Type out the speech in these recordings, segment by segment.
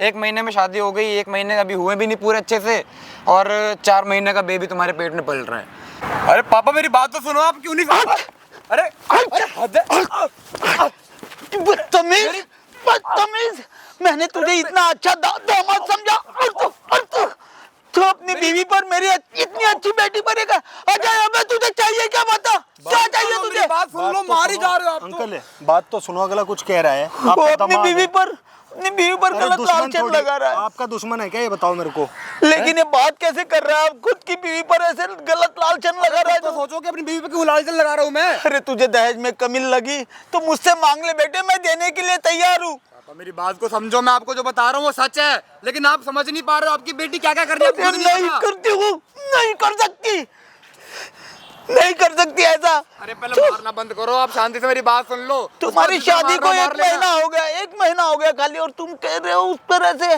1 महीने में शादी हो गई, 1 महीने अभी हुए भी नहीं पूरे अच्छे से, और 4 महीने का बेबी तुम्हारे पेट में पल रहा है। अरे पापा मेरी बात तो सुनो, आप क्यों नहीं अरे हद है। बदतमीज, बदतमीज। मैंने तुझे इतना अच्छा दामाद समझा और तू अपनी बीवी पर, मेरी इतनी अच्छी बेटी पर एक अजय, अबे तुझे चाहिए क्या? बता क्या चाहिए तुझे? बात सुन लो, मार ही जा रहे हो आप। अंकल बात तो सुनो, अगला कुछ कह रहा है। वो अपनी बीवी पर गलत लालचन लगा रहा है। आपका दुश्मन है क्या, ये बताओ मेरे को। लेकिन ये बात कैसे कर रहा है? आप खुद की बीवी पर ऐसे गलत लालचन लगा रहा है। तो सोचो कि अपनी बीवी पे क्यों लालचन लगा रहा हूँ मैं। अरे तुझे दहेज में कमी लगी तो मुझसे मांग ले बेटे, मैं देने के लिए तैयार हूँ। पापा मेरी बात को समझो, मैं आपको जो बता रहा हूँ वो सच है, लेकिन आप समझ नहीं पा रहे हो। आपकी बेटी क्या क्या कर रही है। नहीं करती हूँ, नहीं कर सकती, नहीं कर सकती ऐसा। अरे पहले मारना बंद करो, आप शांति से मेरी बात सुन लो। तुम्हारी शादी को 1 महीना हो गया, 1 महीना हो गया खाली, और तुम कह रहे हो उस तरह से।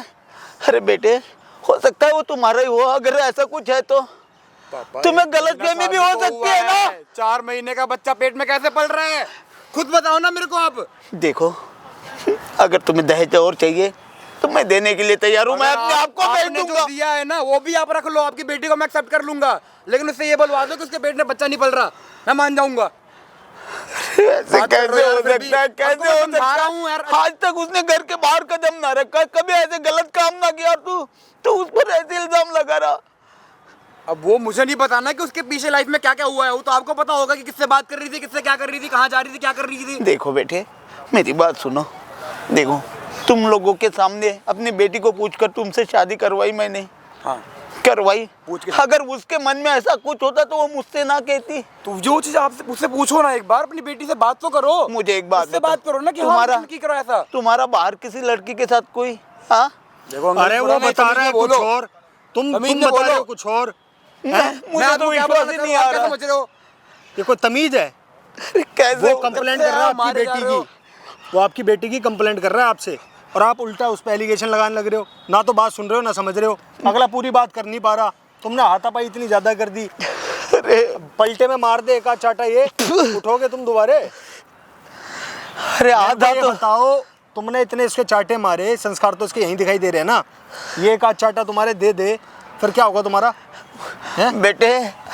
अरे बेटे, हो सकता है वो तुम्हारा ही हो, अगर ऐसा कुछ है तो तुम्हें गलतफहमी भी हो सकती है ना। 4 महीने का बच्चा पेट में कैसे पल रहा है, खुद बताओ ना मेरे को आप। देखो, अगर तुम्हें दहेज और चाहिए तो मैं देने के लिए तैयार हूँ। मैं अपने आप को बेच दूंगा। जो दिया है ना वो भी आप रख लो, आपकी बेटी को मैं एक्सेप्ट कर लूंगा, लेकिन उससे ये बोलवा दो कि उसके पेट में बच्चा नहीं पल रहा, मैं मान जाऊंगा। ऐसे कैसे हो सकता है? कैसे हो सकता है? आज तक उसने घर के बाहर कदम ना रखा, कभी ऐसे गलत काम ना किया, तू उस पर ऐसे इल्जाम लगा रहा। अब वो मुझे नहीं बताना कि उसके पीछे लाइफ में क्या क्या हुआ है, वो तो आपको पता होगा कि किससे बात कर रही थी, किससे क्या कर रही थी, कहाँ जा रही थी, क्या कर रही थी। देखो बेटे, मेरी बात सुनो। देखो, तुम लोगों के सामने अपनी बेटी को पूछकर तुमसे शादी करवाई मैंने। हाँ करवाई। पूछ के। अगर उसके मन में ऐसा कुछ होता तो वो मुझसे ना कहती। तो जो चीज आपसे मुझसे पूछो ना, एक बार अपनी बेटी से बात तो करो। मुझे एक बात से बात करो ना कि तुम्हारा बाहर किसी लड़की के साथ कोई? हाँ देखो, अरे वो बता रहा है कुछ और, तुम बता रहे हो कुछ और। मुझे तो विश्वास ही नहीं आ रहा। समझ रहे हो? ये कोई तमीज है? कैसे वो कंप्लेंट कर रहा है आपकी बेटी की, वो आपकी बेटी की कंप्लेंट कर रहा है आपसे, और आप उल्टा उस पर एलिगेशन लगाने लग रहे हो। ना तो बात सुन रहे हो ना समझ रहे हो, अगला पूरी बात कर नहीं पा रहा। तुमने हाथापाई इतनी ज्यादा कर दी, अरे पलटे में मार दे एक चाटा, ये उठोगे तुम दोबारे? अरे आधा तो बताओ, तुमने इतने इसके चाटे मारे, संस्कार तो इसके यहीं दिखाई दे रहे हैं ना। ये एक चाटा तुम्हारे दे फिर क्या होगा तुम्हारा? बेटे,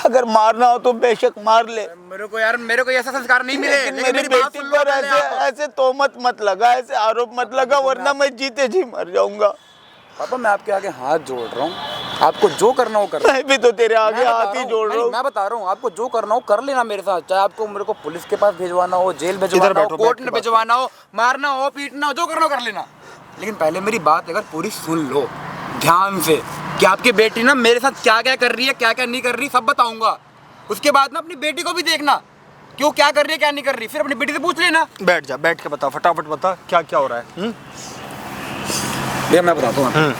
अगर मारना हो तो बेशक मार ले। मेरे को ऐसा संस्कार नहीं मिले। लेकिन मेरी बेटी पर ऐसे तोहमत मत लगा, ऐसे आरोप मत लगा, वरना मैं जीते जी मर जाऊंगा। पापा मैं आपके आगे हाथ जोड़ रहा हूँ, आपको जो करना हो कर। मैं भी तो तेरे आगे हाथ ही जोड़ रहा हूँ। मैं बता रहा हूँ, आपको जो करना हो कर लेना मेरे साथ, चाहे आपको मेरे को पुलिस के पास भेजवाना हो, जेल भेजवाना हो, कोर्ट में भेजवाना हो, मारना हो, पीटना हो, जो करना हो कर लेना। लेकिन पहले मेरी बात अगर पूरी सुन लो ध्यान से कि आपकी बेटी ना मेरे साथ क्या क्या कर रही है, क्या क्या नहीं कर रही, सब बताऊंगा। उसके बाद ना अपनी बेटी को भी देखना कि वो क्या कर रही है, क्या नहीं कर रही, फिर अपनी बेटी से पूछ लेना। बैठ जा, बैठ के बता, फटाफट बता क्या क्या हो रहा है। भैया मैं बताता हूँ,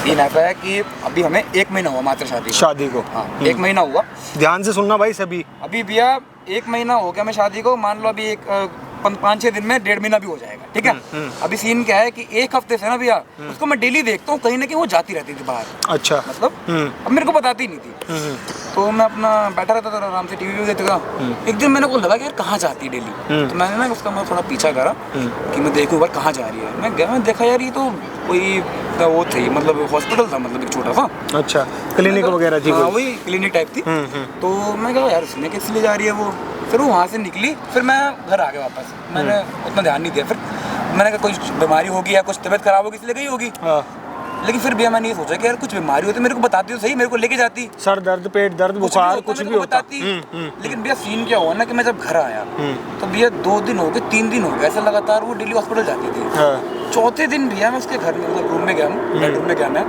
सीन ऐसा है कि अभी हमें 1 महीना हुआ मात्र शादी को। हाँ 1 महीना हुआ। ध्यान से सुनना भाई सभी। अभी भैया 1 महीना हो गया मैं शादी को, मान लो अभी 5-6 दिन में 1.5 महीना भी हो जाएगा, ठीक है। अभी सीन क्या है कि 1 हफ्ते से ना भैया उसको मैं डेली देखता हूँ, कहीं ना कहीं वो जाती रहती थी बाहर। अच्छा। मतलब अब मेरे को बताती नहीं थी, तो मैं अपना बैठा रहता था आराम से, टीवी देखता था। एक दिन मैंने को लगा कि यार कहाँ जाती है डेली, तो मैंने ना उसका मैं थोड़ा पीछा करा कि मैं देखूँ यार कहाँ जा रही है। मैं गया, मैं देखा यार ये तो कोई वो थी, मतलब हॉस्पिटल था, मतलब एक छोटा सा। अच्छा, क्लिनिक वगैरह थी? हाँ वही क्लिनिक टाइप थी। तो मैं कहा यार इसमें किस लिए जा रही है वो। फिर वो वहाँ से निकली, फिर मैं घर आ गया वापस। मैंने उतना ध्यान नहीं दिया। फिर मैंने कहा कोई बीमारी होगी या कुछ तबीयत खराब होगी इसलिए गई होगी। लेकिन फिर भैया मैंने ये सोचा कि यार कुछ बीमारी होती मेरे को बताती तो सही, मेरे को लेके जाती। सर दर्द, पेट दर्द, बुखार कुछ भी होता। लेकिन भैया सीन क्या हुआ ना कि मैं जब घर आया तो भैया 2 दिन हो गए, 3 दिन हो गए, ऐसा लगातार वो डेली हॉस्पिटल जाती थी। चौथे दिन भैया मैं उसके घर में, मतलब रूम में गया, बेडरूम में गया। मैं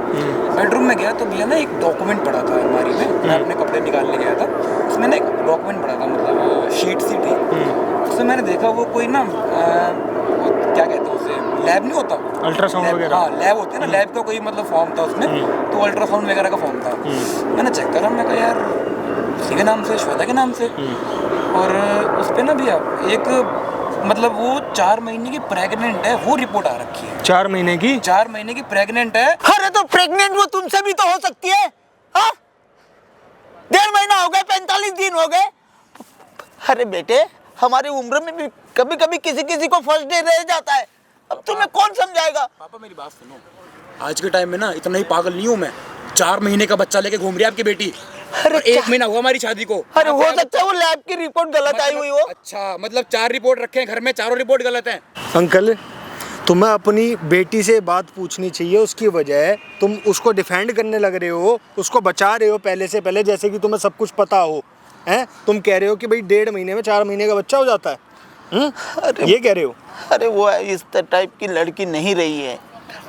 बेडरूम में गया तो भैया ना एक डॉक्यूमेंट पड़ा था अलमारी में, मैं अपने कपड़े निकालने गया था, उसमें ना एक डॉक्यूमेंट पड़ा था, मतलब शीट सी थी। उसमें मैंने देखा वो कोई ना क्या कहते हैं उसे, लैब नहीं होता, अल्ट्रासाउंड वगैरह। हाँ लैब होती है ना, लैब का कोई मतलब फॉर्म था उसमें, तो अल्ट्रासाउंड वगैरह का फॉर्म था। मैंने चेक करा, मैं कहा यार उसी के नाम से, श्वेता के नाम से। और उस पर ना भैया एक मतलब वो 4 महीने की प्रेग्नेंट है, वो रिपोर्ट आ रखी है। 4 महीने की? 4 महीने की प्रेग्नेंट है। अरे तो प्रेग्नेंट वो तुमसे भी तो हो सकती है। हाँ 1.5 महीना हो गए, 45 दिन हो गए। अरे बेटे, हमारी उम्र में भी कभी कभी किसी किसी को फर्स्ट डे रह जाता है। अब तुम्हें कौन समझाएगा? पापा मेरी बात सुनो, आज के टाइम में ना इतना ही पागल नहीं हूँ मैं। 4 महीने का बच्चा लेके घूम रही है आपकी बेटी। अरे 1 महीना हुआ हमारी शादी को। अरे हो सकता है वो लैब की रिपोर्ट गलत आई हुई हो। अच्छा, मतलब 4 रिपोर्ट रखे हैं घर में, चारों रिपोर्ट गलत हैं। अंकल, तुम्हें अपनी बेटी से बात पूछनी चाहिए, उसकी वजह तुम उसको डिफेंड करने लग रहे हो, उसको बचा रहे हो पहले से पहले, जैसे कि तुम्हें सब कुछ पता हो। हैं, तुम कह रहे हो कि भाई 1.5 महीने में 4 महीने का बच्चा हो जाता है। अरे ये कह रहे हो? अरे वो इस टाइप की लड़की नहीं रही है।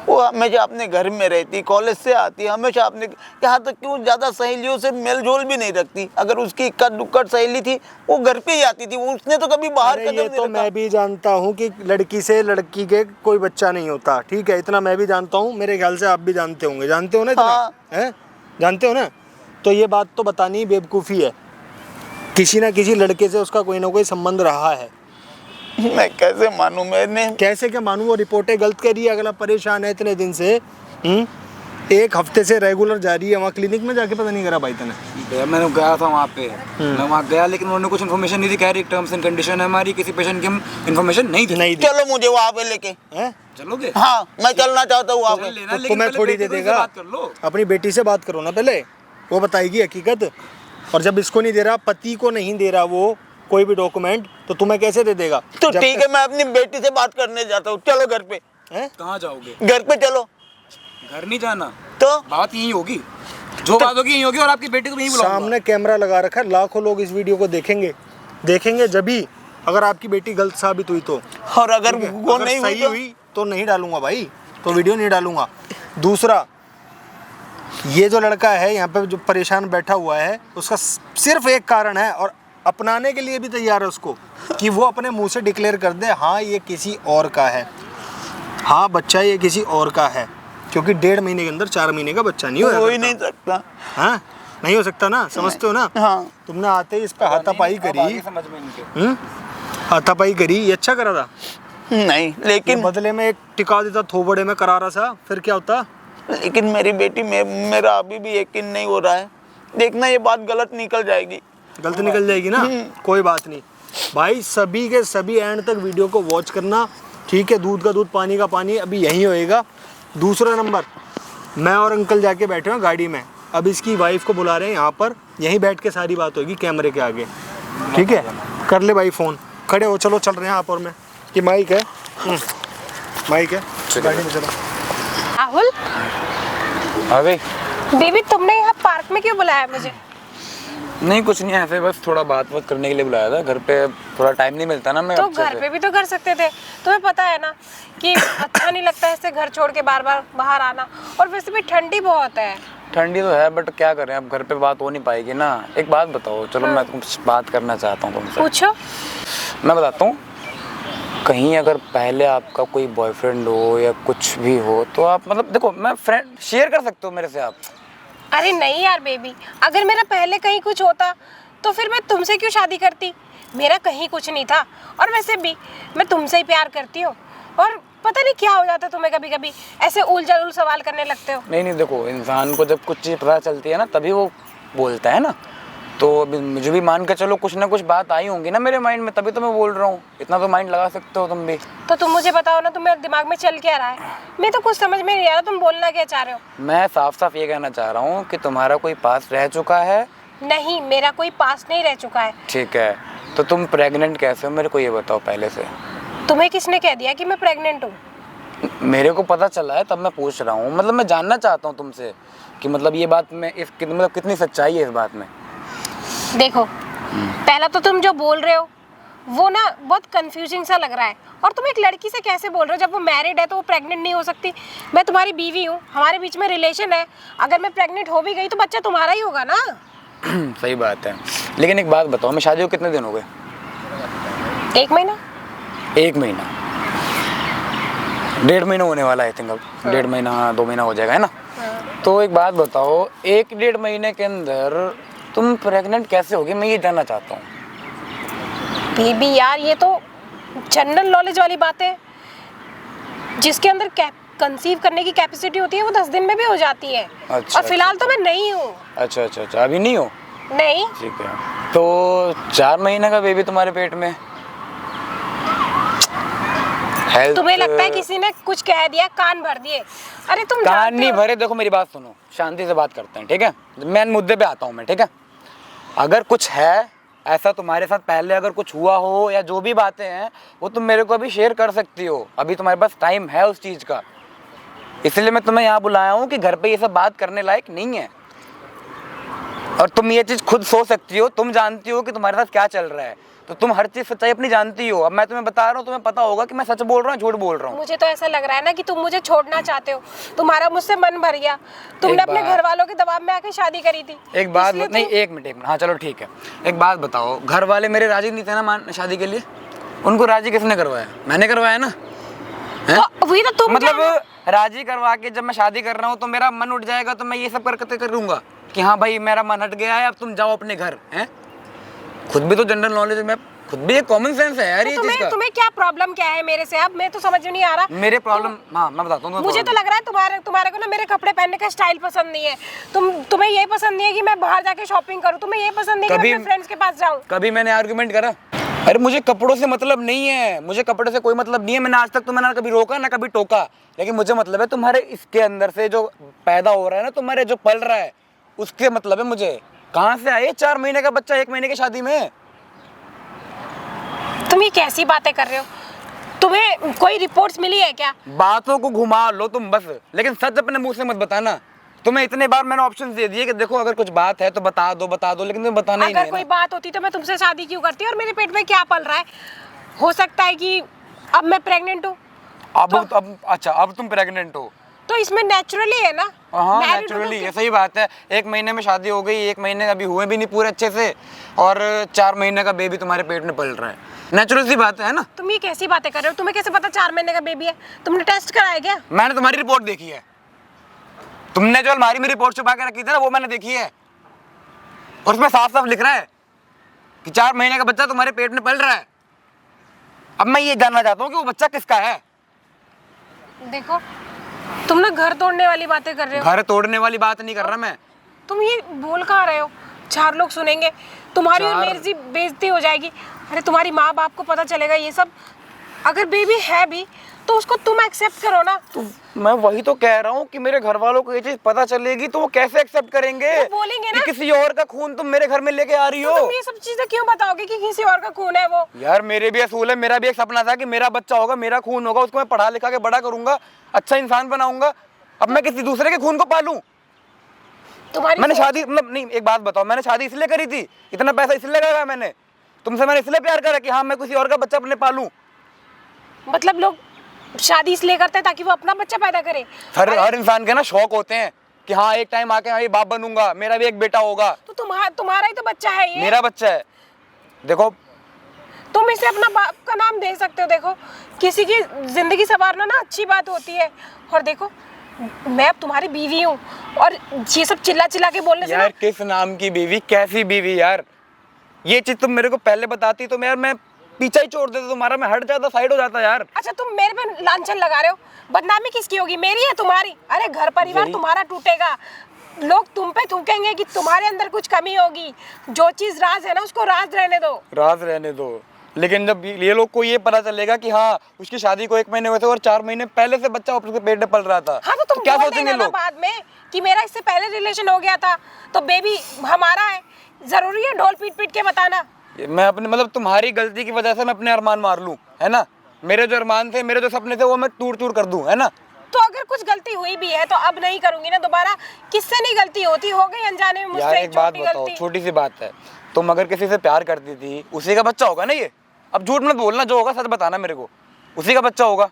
वो हमेशा अपने घर में रहती, कॉलेज से आती, हमेशा अपने, यहाँ तक कि वो ज़्यादा सहेलियों से मेल जोल भी नहीं रखती। अगर उसकी इक्कड़ दुक्कड़ सहेली थी वो घर पे ही आती थी, वो उसने तो कभी बाहर अरे कदम ये नहीं तो रखा। मैं भी जानता हूँ कि लड़की से लड़की के कोई बच्चा नहीं होता, ठीक है, इतना मैं भी जानता हूँ। मेरे ख्याल से आप भी जानते होंगे, जानते हो ना इतना? हाँ। हैं, जानते हो ना? तो ये बात तो बतानी ही बेवकूफ़ी है। किसी ना किसी लड़के से उसका कोई ना कोई संबंध रहा है। मैं कैसे मानूं? मैंने कैसे क्या मानूं? वो रिपोर्टें गलत कर रही है, अगला परेशान है इतने दिन से। 1 हफ्ते से रेगुलर जा रही है वहाँ क्लिनिक में, जाके पता नहीं करा भाई तने। भैया मैं गया था वहाँ पे, मैं वहाँ गया लेकिन उन्होंने कुछ इन्फॉर्मेशन नहीं दी। कह रही टर्म्स एंड कंडीशन है हमारी, किसी पेशेंट की हम इन्फॉर्मेशन नहीं दी। नहीं दी। चलो मुझे वहाँ पे लेके। हैं? चलोगे? हाँ मैं चलना चाहता हूँ वहाँ पे। लेना, तो लेकिन तुम्हें पहले थोड़ी बेटी दे को देगा? बात कर लो। अपनी बेटी से बात करो ना पहले, वो बताएगी हकीकत। और जब इसको नहीं दे रहा, पति को नहीं दे रहा वो कोई भी डॉक्यूमेंट, तो तुम्हें कैसे दे देगा? तो जब ठीक है, मैं अपनी बेटी से बात करने जाता हूँ। चलो घर पे। हैं? कहाँ जाओगे? घर पे चलो। घर नहीं जाना, तो बात यही होगी, जो बात होगी यही होगी, और आपकी बेटी को यही बुलाऊंगा। सामने कैमरा लगा रखा है, लाखों लोग इस वीडियो को देखेंगे जब भी, अगर आपकी बेटी गलत साबित हुई तो। और अगर वो अगर नहीं सही हुई हुई तो नहीं डालूंगा भाई, तो वीडियो नहीं डालूंगा। दूसरा, ये जो लड़का है यहाँ पे जो परेशान बैठा हुआ है, उसका सिर्फ एक कारण है, और अपनाने के लिए भी तैयार है उसको, कि वो अपने मुंह से डिक्लेयर कर दे हाँ ये किसी और का है, हाँ बच्चा ये किसी और का है, क्योंकि 1.5 महीने के अंदर 4 महीने का बच्चा नहीं हो ही नहीं सकता। हाँ, नहीं हो सकता ना, समझते हो ना? हाँ। तुमने आते ही इस पे हाथापाई करी, समझ में इनके। हाथापाई करी, ये अच्छा करा था। नहीं ये लेकिन बदले में एक टिका देता थोबड़े में करारा सा, फिर क्या होता? लेकिन मेरी बेटी में मेरा अभी भी यकीन नहीं हो रहा है। देखना ये बात गलत निकल जाएगी। गलत निकल जाएगी ना, कोई बात नहीं भाई, सभी के सभी एंड तक वीडियो को वॉच करना, ठीक है? दूध का दूध, पानी का पानी, अभी यही होएगा। दूसरा नंबर, मैं और अंकल जाके बैठे हैं गाड़ी में, अब इसकी वाइफ को बुला रहे हैं यहाँ पर, यहीं बैठ के सारी बात होगी कैमरे के आगे, ठीक है? कर ले भाई फ़ोन, खड़े हो, चलो चल रहे हैं आप और मैं। ये माइक है, माइक है, गाड़ी में चलो। राहुल, आ गई? बेबी तुमने यहाँ पार्क में क्यों बुलाया मुझे? नहीं कुछ नहीं, ऐसे बस थोड़ा बात करने के लिए बुलाया था। घर पे थोड़ा टाइम नहीं मिलता ना, मैं तो अच्छे घर से। पे भी तो कर सकते थे। तुम्हें पता है ना कि अच्छा नहीं लगता ऐसे घर छोड़ के बार बार बाहर आना, और वैसे भी ठंडी बहुत है। ठंडी तो है बट क्या करें, अब घर पे बात हो नहीं पाएगी ना। एक बात बताओ, चलो मैं कुछ बात करना चाहता हूँ तुमसे। पूछो। मैं बताता हूँ, कहीं अगर पहले आपका कोई बॉयफ्रेंड हो या कुछ भी हो तो आप, मतलब देखो, मैं फ्रेंड शेयर कर सकते हो मेरे से आप। अरे नहीं यार बेबी, अगर मेरा पहले कहीं कुछ होता तो फिर मैं तुमसे क्यों शादी करती? मेरा कहीं कुछ नहीं था, और वैसे भी मैं तुमसे ही प्यार करती हूँ, और पता नहीं क्या हो जाता तुम्हें, कभी कभी ऐसे उलझुल सवाल करने लगते हो। नहीं नहीं, देखो इंसान को जब कुछ चीज़ पता चलती है ना तभी वो बोलता है ना। तो अभी मुझे भी मान के चलो कुछ ना कुछ बात आई होंगी ना मेरे माइंड में, तभी तो मैं बोल रहा हूँ। इतना तो माइंड लगा सकते हो तुम भी। तो तुम मुझे बताओ ना, तुम्हारे दिमाग में चल क्या रहा है? मैं तो कुछ समझ में नहीं आ रहा, तुम बोलना क्या चाह रहे हो? मैं साफ साफ ये कहना चाह रहा हूँ कि तुम्हारा कोई पास रह चुका है। नहीं, मेरा कोई पास नहीं रह चुका है। ठीक है, तो तुम प्रेग्नेंट कैसे हो मेरे को ये बताओ पहले से। तुम्हें किसने कह दिया कि मैं प्रेग्नेंट हूँ? मेरे को पता चला है तब मैं पूछ रहा हूँ, मतलब मैं जानना चाहता हूँ तुमसे कि मतलब ये बात में मतलब कितनी सच्चाई है इस बात में। देखो, पहला तो तुम जो बोल रहे हो वो ना बहुत कंफ्यूजिंग सा लग रहा है, और तुम एक लड़की से कैसे बोल रहे हो? जब वो मैरिड है तो वो प्रेग्नेंट नहीं हो सकती। मैं तुम्हारी बीवी हूँ, हमारे बीच में रिलेशन है, अगर मैं प्रेग्नेंट हो भी गई तो बच्चा तुम्हारा ही होगा ना। सही बात है, लेकिन एक बात बताओ, मैं शादी को कितने दिन हो गए? 1 महीना। 1 महीना, 1.5 महीना होने वाला है, आई थिंक अब 1.5 महीना 2 महीना हो जाएगा, है ना? तो एक बात बताओ, 1-1.5 महीने के अंदर तुम प्रेग्नेंट कैसे होगी, मैं ये जानना चाहता हूँ। बेबी यार, ये तो जनरल नॉलेज वाली बात है। जिसके अंदर कंसीव करने की कैपेसिटी होती है वो 10 दिन में भी हो जाती है। अच्छा, और फिलहाल तो मैं नहीं हूँ। अच्छा, अभी नहीं हो? नहीं। ठीक है, तो 4 महीने का बेबी तुम्हारे पेट में हेल्थ तुम्हें लगता है किसी ने कुछ कह दिया, कान भर दिए? अरे तुम कान जानते नहीं हो- भरे। देखो मेरी बात सुनो, शांति से बात करते हैं, ठीक है? मेन मुद्दे पे आता हूँ मैं, ठीक है? अगर कुछ है ऐसा तुम्हारे साथ पहले, अगर कुछ हुआ हो या जो भी बातें हैं, वो तुम मेरे को अभी शेयर कर सकती हो। अभी तुम्हारे पास टाइम है उस चीज़ का, इसलिए मैं तुम्हें यहाँ बुलाया हूँ कि घर पे ये सब बात करने लायक नहीं है। और तुम ये चीज़ खुद सोच सकती हो, तुम जानती हो कि तुम्हारे साथ क्या चल रहा है, तो तुम हर चीज़ सच्चाई अपनी जानती हो। अब मैं तुम्हें बता रहा हूँ, तुम्हें पता होगा कि मैं सच बोल रहा हूँ, झूठ बोल रहा हूँ। मुझे तो ऐसा लग रहा है ना कि तुम मुझे छोड़ना चाहते हो। तुम्हारा मुझसे मन भर गया, तुमने अपने घर वालों के दबाव में आके शादी करी थी। एक बात इसलिए नहीं, एक मिनट, हाँ चलो ठीक है। एक बात बताओ, घर वाले मेरे राजी नहीं थे ना शादी के लिए? उनको राजी किसने करवाया? मैंने करवाया ना। हैं? वही तो तुम मतलब राजी करवा के जब मैं शादी कर रहा हूँ तो मेरा मन उठ जाएगा, तो मैं ये सब करके करूँगा कि हाँ भाई मेरा मन हट गया है, अब तुम जाओ अपने घर। हैं? खुद भी तो जनरल नॉलेज में, खुद भी एक कॉमन सेंस है यार ये चीज़ का। तुम्हें क्या प्रॉब्लम क्या है मेरे से? अब मैं तो समझ में नहीं आ रहा। मेरे प्रॉब्लम, हाँ मैं बताता हूँ। मुझे तो लग रहा है तुम्हारे को ना मेरे कपड़े पहनने का स्टाइल पसंद नहीं है। तुम्हें ये पसंद नहीं है कि मैं बाहर जाके शॉपिंग करूँ, तुम्हें ये पसंद नहीं है कि मैं अपने फ्रेंड्स के पास जाऊँ। कभी मैंने आर्गुमेंट करा? अरे मुझे कपड़ों से मतलब नहीं है, मुझे कपड़े से कोई मतलब नहीं है। मैंने आज तक तुम्हें ना कभी रोका ना कभी टोका, लेकिन मुझे मतलब है तुम्हारे इसके अंदर से जो पैदा हो रहा है ना, तुम्हारे जो पल रहा है, उसके मतलब है मुझे। कहाँ से आए 4 महीने का बच्चा 1 महीने की शादी में? तुम ये कैसी बातें कर रहे हो? तुम्हें कोई रिपोर्ट्स मिली है क्या? बातों को घुमा लो तुम बस, लेकिन सच अपने मुंह से मत बताना। तुम्हें इतने बार मैंने ऑप्शन दे दिए कि देखो अगर कुछ बात है तो बता दो, लेकिन तुम्हें बताना ही नहीं अगर है कोई ना। बात होती तो मैं तुमसे शादी क्यों करती? और मेरे पेट में क्या पल रहा है? हो सकता है कि अब मैं प्रेग्नेंट हूँ, अब अच्छा, अब तुम प्रेग्नेंट हो तो इसमें नेचुरली है ना। हाँ Married हो नेचुरली, तो ये सही बात है। 1 महीने में शादी हो गई, 1 महीने अभी हुए भी नहीं पूरे अच्छे से, और 4 महीने का बेबी तुम्हारे पेट में पल रहा है। नेचुरल सी बात है ना। तुम ये कैसी बातें कर रहे हो? तुम्हें कैसे पता 4 महीने का बेबी है? तुमने टेस्ट कराया क्या? मैंने तुम्हारी रिपोर्ट देखी है। तुमने जो अलमारी में रिपोर्ट छुपा के रखी थी ना, वो मैंने देखी है, और उसमें साफ साफ लिख रहा है कि 4 महीने का बच्चा तुम्हारे पेट में पल रहा है। अब मैं ये जानना चाहता हूँ कि वो बच्चा किसका है। देखो तुम ना घर तोड़ने वाली बातें कर रहे हो। घर तोड़ने वाली बात नहीं कर रहा मैं। तुम ये बोल कहाँ रहे हो? 4 लोग सुनेंगे, तुम्हारी और 4 मेरी बेइज्जती हो जाएगी। अरे तुम्हारी माँ बाप को पता चलेगा ये सब। अगर बेबी है भी तो उसको तुम एक्सेप्ट करो ना। तो मैं वही तो कह रहा हूँ कि मेरे घर वालों को ये चीज पता चलेगी तो वो कैसे एक्सेप्ट करेंगे? वो बोलेंगे कि ना। किसी और का खून तुम मेरे घर में लेके आ रही तो हो। तुम ये सब चीजें क्यों बताओगे कि किसी और का खून है वो? यार मेरे भी असूल है, मेरा भी एक सपना था कि मेरा बच्चा होगा, मेरा खून होगा, उसको मैं पढ़ा लिखा के बड़ा करूंगा, अच्छा इंसान बनाऊंगा। अब मैं किसी दूसरे के खून को पालूं? तुम्हारी मैंने शादी, मतलब नहीं, एक बात बताओ, मैंने शादी इसलिए करी थी, इतना पैसा इसलिए लगाया मैंने तुमसे, मैंने इसलिए प्यार करा कि हाँ मैं किसी और का बच्चा अपने पालूं। मतलब लोग शादी इसलिए करते हैं ताकि वो अपना बच्चा पैदा करे। हर इंसान के ना शौक होते हैं कि हाँ एक टाइम आके हाँ ये बाप बनूंगा, मेरा भी एक बेटा होगा। तो तुम्हारा ही तो बच्चा है ये। मेरा बच्चा है। देखो तुम इसे अपना बाप का नाम दे सकते हो। देखो किसी की जिंदगी संवारना ना अच्छी बात होती है। और देखो मैं अब तुम्हारी बीवी हूँ, और ये सब चिल्ला चिल्ला के बोलने से यार ना। किस नाम की बीवी, कैसी बीवी यार? ये चीज तुम मेरे को पहले बताती तो मैं पीछा ही छोड़ देता तुम्हारा, मैं हट जाता, साइड हो जाता यार। अच्छा तुम मेरे पे लांछन लगा रहे हो। बदनामी किसकी होगी, मेरी है तुम्हारी? अरे घर परिवार तुम्हारा टूटेगा, लोग तुम पे थूकेंगे कि तुम्हारे अंदर कुछ कमी होगी। जो चीज राज है ना उसको राज रहने दो। राज रहने दो, लेकिन जब ये लोग को ये पता चलेगा कि हाँ उसकी शादी को 1 महीने हुए थे और 4 महीने पहले से बच्चा उसके पेट में पल रहा था, हाँ तो तुम क्या बोल सोचेंगे देना ना लोग? बाद में कि मेरा इससे पहले रिलेशन हो गया था तो बेबी हमारा है। जरूरी है ढोल पीट पीट के बताना? मैं अपने, मतलब तुम्हारी गलती की वजह से मैं अपने अरमान मार लूं, है ना? मेरे जो अरमान थे, मेरे जो सपने थे, वो मैं टूर टूर कर दूं, है ना? तो अगर कुछ गलती हुई भी है तो अब नहीं करूंगी ना दोबारा। किससे नहीं गलती होती, हो गई अनजाने में यार मुझसे एक बात छोटी बताओ, गलती। छोटी सी बात है, तुम अगर किसी से प्यार करती थी, उसी का बच्चा होगा ना ये। अब झूठ मत बोलना, जो होगा सच बताना मेरे को, उसी का बच्चा होगा।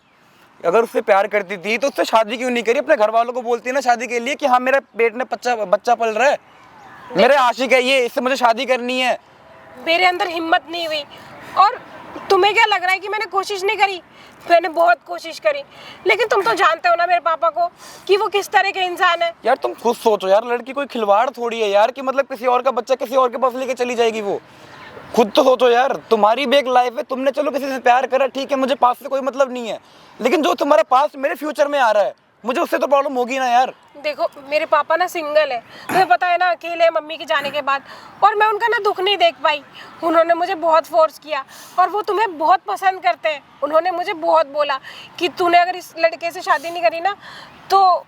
अगर उससे प्यार करती थी तो उससे शादी क्यों नहीं करी? अपने घर वालों को बोलती ना शादी के लिए कि हाँ मेरे पेट में बच्चा पल रहा है, मेरे आशिक है ये, इससे मुझे शादी करनी है। मेरे अंदर हिम्मत नहीं हुई। और तुम्हें क्या लग रहा है कि मैंने कोशिश नहीं करी? मैंने बहुत कोशिश करी, लेकिन तुम तो जानते हो ना मेरे पापा को कि वो किस तरह के इंसान है। यार तुम खुद सोचो यार, लड़की कोई खिलवाड़ थोड़ी है यार कि मतलब किसी और का बच्चा किसी और के पास लेके चली जाएगी वो। खुद तो सोचो यार, तुम्हारी भी एक लाइफ है, तुमने चलो किसी से प्यार करा, ठीक है, मुझे पास से कोई मतलब नहीं है, लेकिन जो तुम्हारा पास मेरे फ्यूचर में आ रहा है मुझे उससे तो प्रॉब्लम होगी ना यार। देखो मेरे पापा ना सिंगल है, तुम्हें पता है ना, अकेले हैं मम्मी के जाने के बाद, और मैं उनका ना दुख नहीं देख पाई। उन्होंने मुझे बहुत फोर्स किया, और वो तुम्हें बहुत पसंद करते हैं। उन्होंने मुझे बहुत बोला कि तूने अगर इस लड़के से शादी नहीं करी ना तो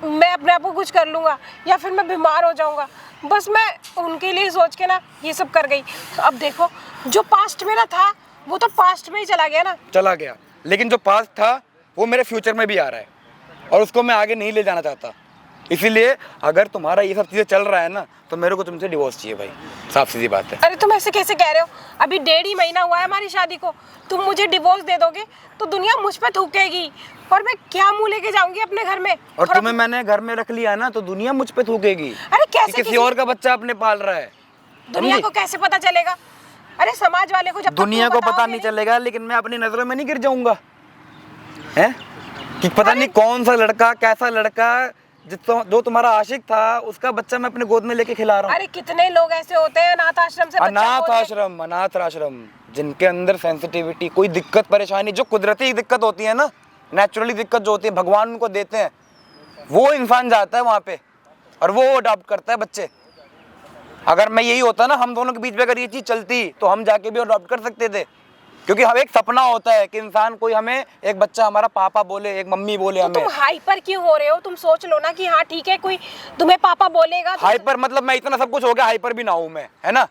मैं अपने आप को कुछ कर लूँगा या फिर मैं बीमार हो जाऊँगा। बस मैं उनके लिए सोच के ना ये सब कर गई। अब देखो जो पास्ट मेरा था वो तो पास्ट में ही चला गया ना। चला गया, लेकिन जो पास्ट था वो मेरे फ्यूचर में भी आ रहा है और उसको मैं आगे नहीं ले जाना चाहता। इसीलिए अगर तुम्हारा ये सब चीज़ें चल रहा है ना तो मेरे को तुमसे डिवोर्स चाहिए भाई, साफ सीधी बात है। अरे तुम ऐसे कैसे कह रहे हो? अभी 1.5 महीना हुआ है हमारी शादी को, तुम मुझे डिवोर्स दे दोगे तो दुनिया मुझ पे थूकेगी और मैं क्या मुंह लेके जाऊंगी अपने घर में। और तुम्हें मैंने घर में रख लिया ना तो दुनिया मुझ पे थूकेगी। अरे कैसे कि किसी और का बच्चा अपने पाल रहा है। दुनिया को कैसे पता चलेगा? अरे समाज वाले को जब दुनिया को पता नहीं चलेगा, लेकिन मैं अपनी नजरों में नहीं गिर जाऊंगा है कि पता नहीं कौन सा लड़का, कैसा लड़का जो तुम्हारा आशिक था उसका बच्चा मैं अपने गोद में लेके खिला रहा हूँ। अरे कितने लोग ऐसे होते हैं अनाथ आश्रम से अनाथ आश्रम जिनके अंदर सेंसिटिविटी, कोई दिक्कत परेशानी जो कुदरती दिक्कत होती है ना, नेचुरली दिक्कत जो होती है भगवान उनको देते हैं, वो इंसान जाता है वहाँ पे और वो अडॉप्ट करता है बच्चे। अगर मैं यही होता ना, हम दोनों के बीच में अगर ये चीज़ चलती तो हम जाके भी अडॉप्ट कर सकते थे, क्योंकि हम एक सपना होता है कि इंसान कोई हमें एक बच्चा हमारा पापा बोले, एक मम्मी बोले तो हमें। तुम हाइपर क्यों हो रहे हो? तुम सोच लो ना कि हाँ ठीक है कोई तुम्हें पापा बोलेगा तो हाइपर मतलब मैं इतना सब कुछ हो गया हाइपर भी ना हूँ मैं, है ना।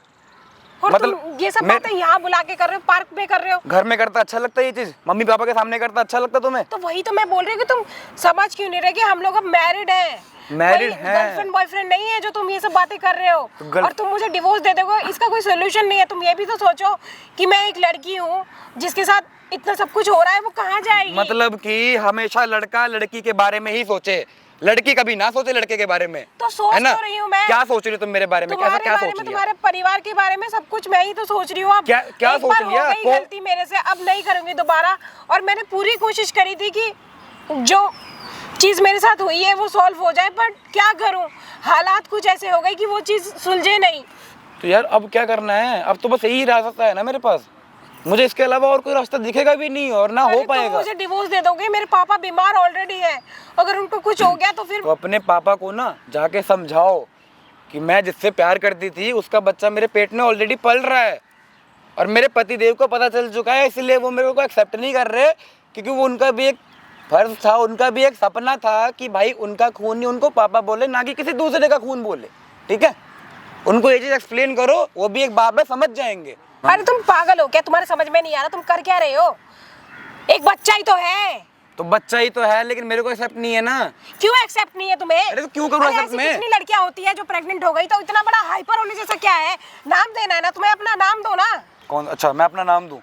और मतलब तुम ये सब बातें यहाँ बुला के कर रहे हो, पार्क में कर रहे हो। घर में करता अच्छा लगता है ये चीज, मम्मी पापा के सामने करता अच्छा लगता तुम्हें? तो वही तो मैं बोल रही हूँ कि तुम समझ क्यों नहीं रहे कि हम लोग अब मैरिड हैं, मैरिड हैं, गर्लफ्रेंड बॉयफ्रेंड नहीं है जो तुम ये सब बातें कर रहे हो। और तुम मुझे डिवोर्स दे दोगे, इसका कोई सोल्यूशन नहीं है। तुम ये भी तो सोचो कि मैं एक लड़की हूँ जिसके साथ इतना सब कुछ हो रहा है, वो कहाँ जाएगी? मतलब कि हमेशा लड़का लड़की के बारे में ही सोचे, लड़की कभी ना सोचे लड़के के बारे में। तो सोच है ना? तो रही हूँ मैं। क्या सोच रही हो तुम मेरे बारे में? क्या सोच लिया? तुम्हारे परिवार के बारे में सब कुछ मैं ही तो सोच रही हूँ। अब क्या सोच लिया? हो गई गलती मेरे से, अब नहीं करूंगी दोबारा। और मैंने पूरी कोशिश करी थी कि जो चीज मेरे साथ हुई है वो सॉल्व हो जाए, बट क्या करूँ, हालात कुछ ऐसे हो गए कि वो चीज सुलझे नहीं। तो यार अब क्या करना है? अब तो बस यही रास्ता है ना मेरे पास, मुझे इसके अलावा और कोई रास्ता दिखेगा भी नहीं और ना हो पाएगा। मुझे डिवोर्स दे दोगे? मेरे पापा बीमार ऑलरेडी हैं, अगर उनको कुछ हो गया तो फिर। तो अपने पापा को ना जाके समझाओ कि मैं जिससे प्यार करती थी उसका बच्चा मेरे पेट में ऑलरेडी पल रहा है और मेरे पति देव को पता चल चुका है, इसलिए वो मेरे को एक्सेप्ट नहीं कर रहे, क्योंकि वो उनका भी एक फर्ज था, उनका भी एक सपना था कि भाई उनका खून ही उनको पापा बोले, ना कि किसी दूसरे का खून बोले। ठीक है, उनको ये चीज एक्सप्लेन करो, वो भी एक बाप है, समझ जाएंगे। अरे तुम पागल हो क्या? तुम्हारे समझ में नहीं आ रहा, तुम कर क्या रहे हो? एक बच्चा ही तो है। तो बच्चा ही तो है, लेकिन मेरे को एक्सेप्ट नहीं है ना। क्यों एक्सेप्ट नहीं है तुम्हें? अरे तो क्यों करूँ एक्सेप्ट मैं? कितनी लड़कियां होती है जो प्रेग्नेंट हो गई, तो इतना बड़ा हाइपर होने जैसा क्या है? नाम देना है ना तुम्हें, अपना नाम दो ना। कौन? अच्छा मैं अपना नाम दूं?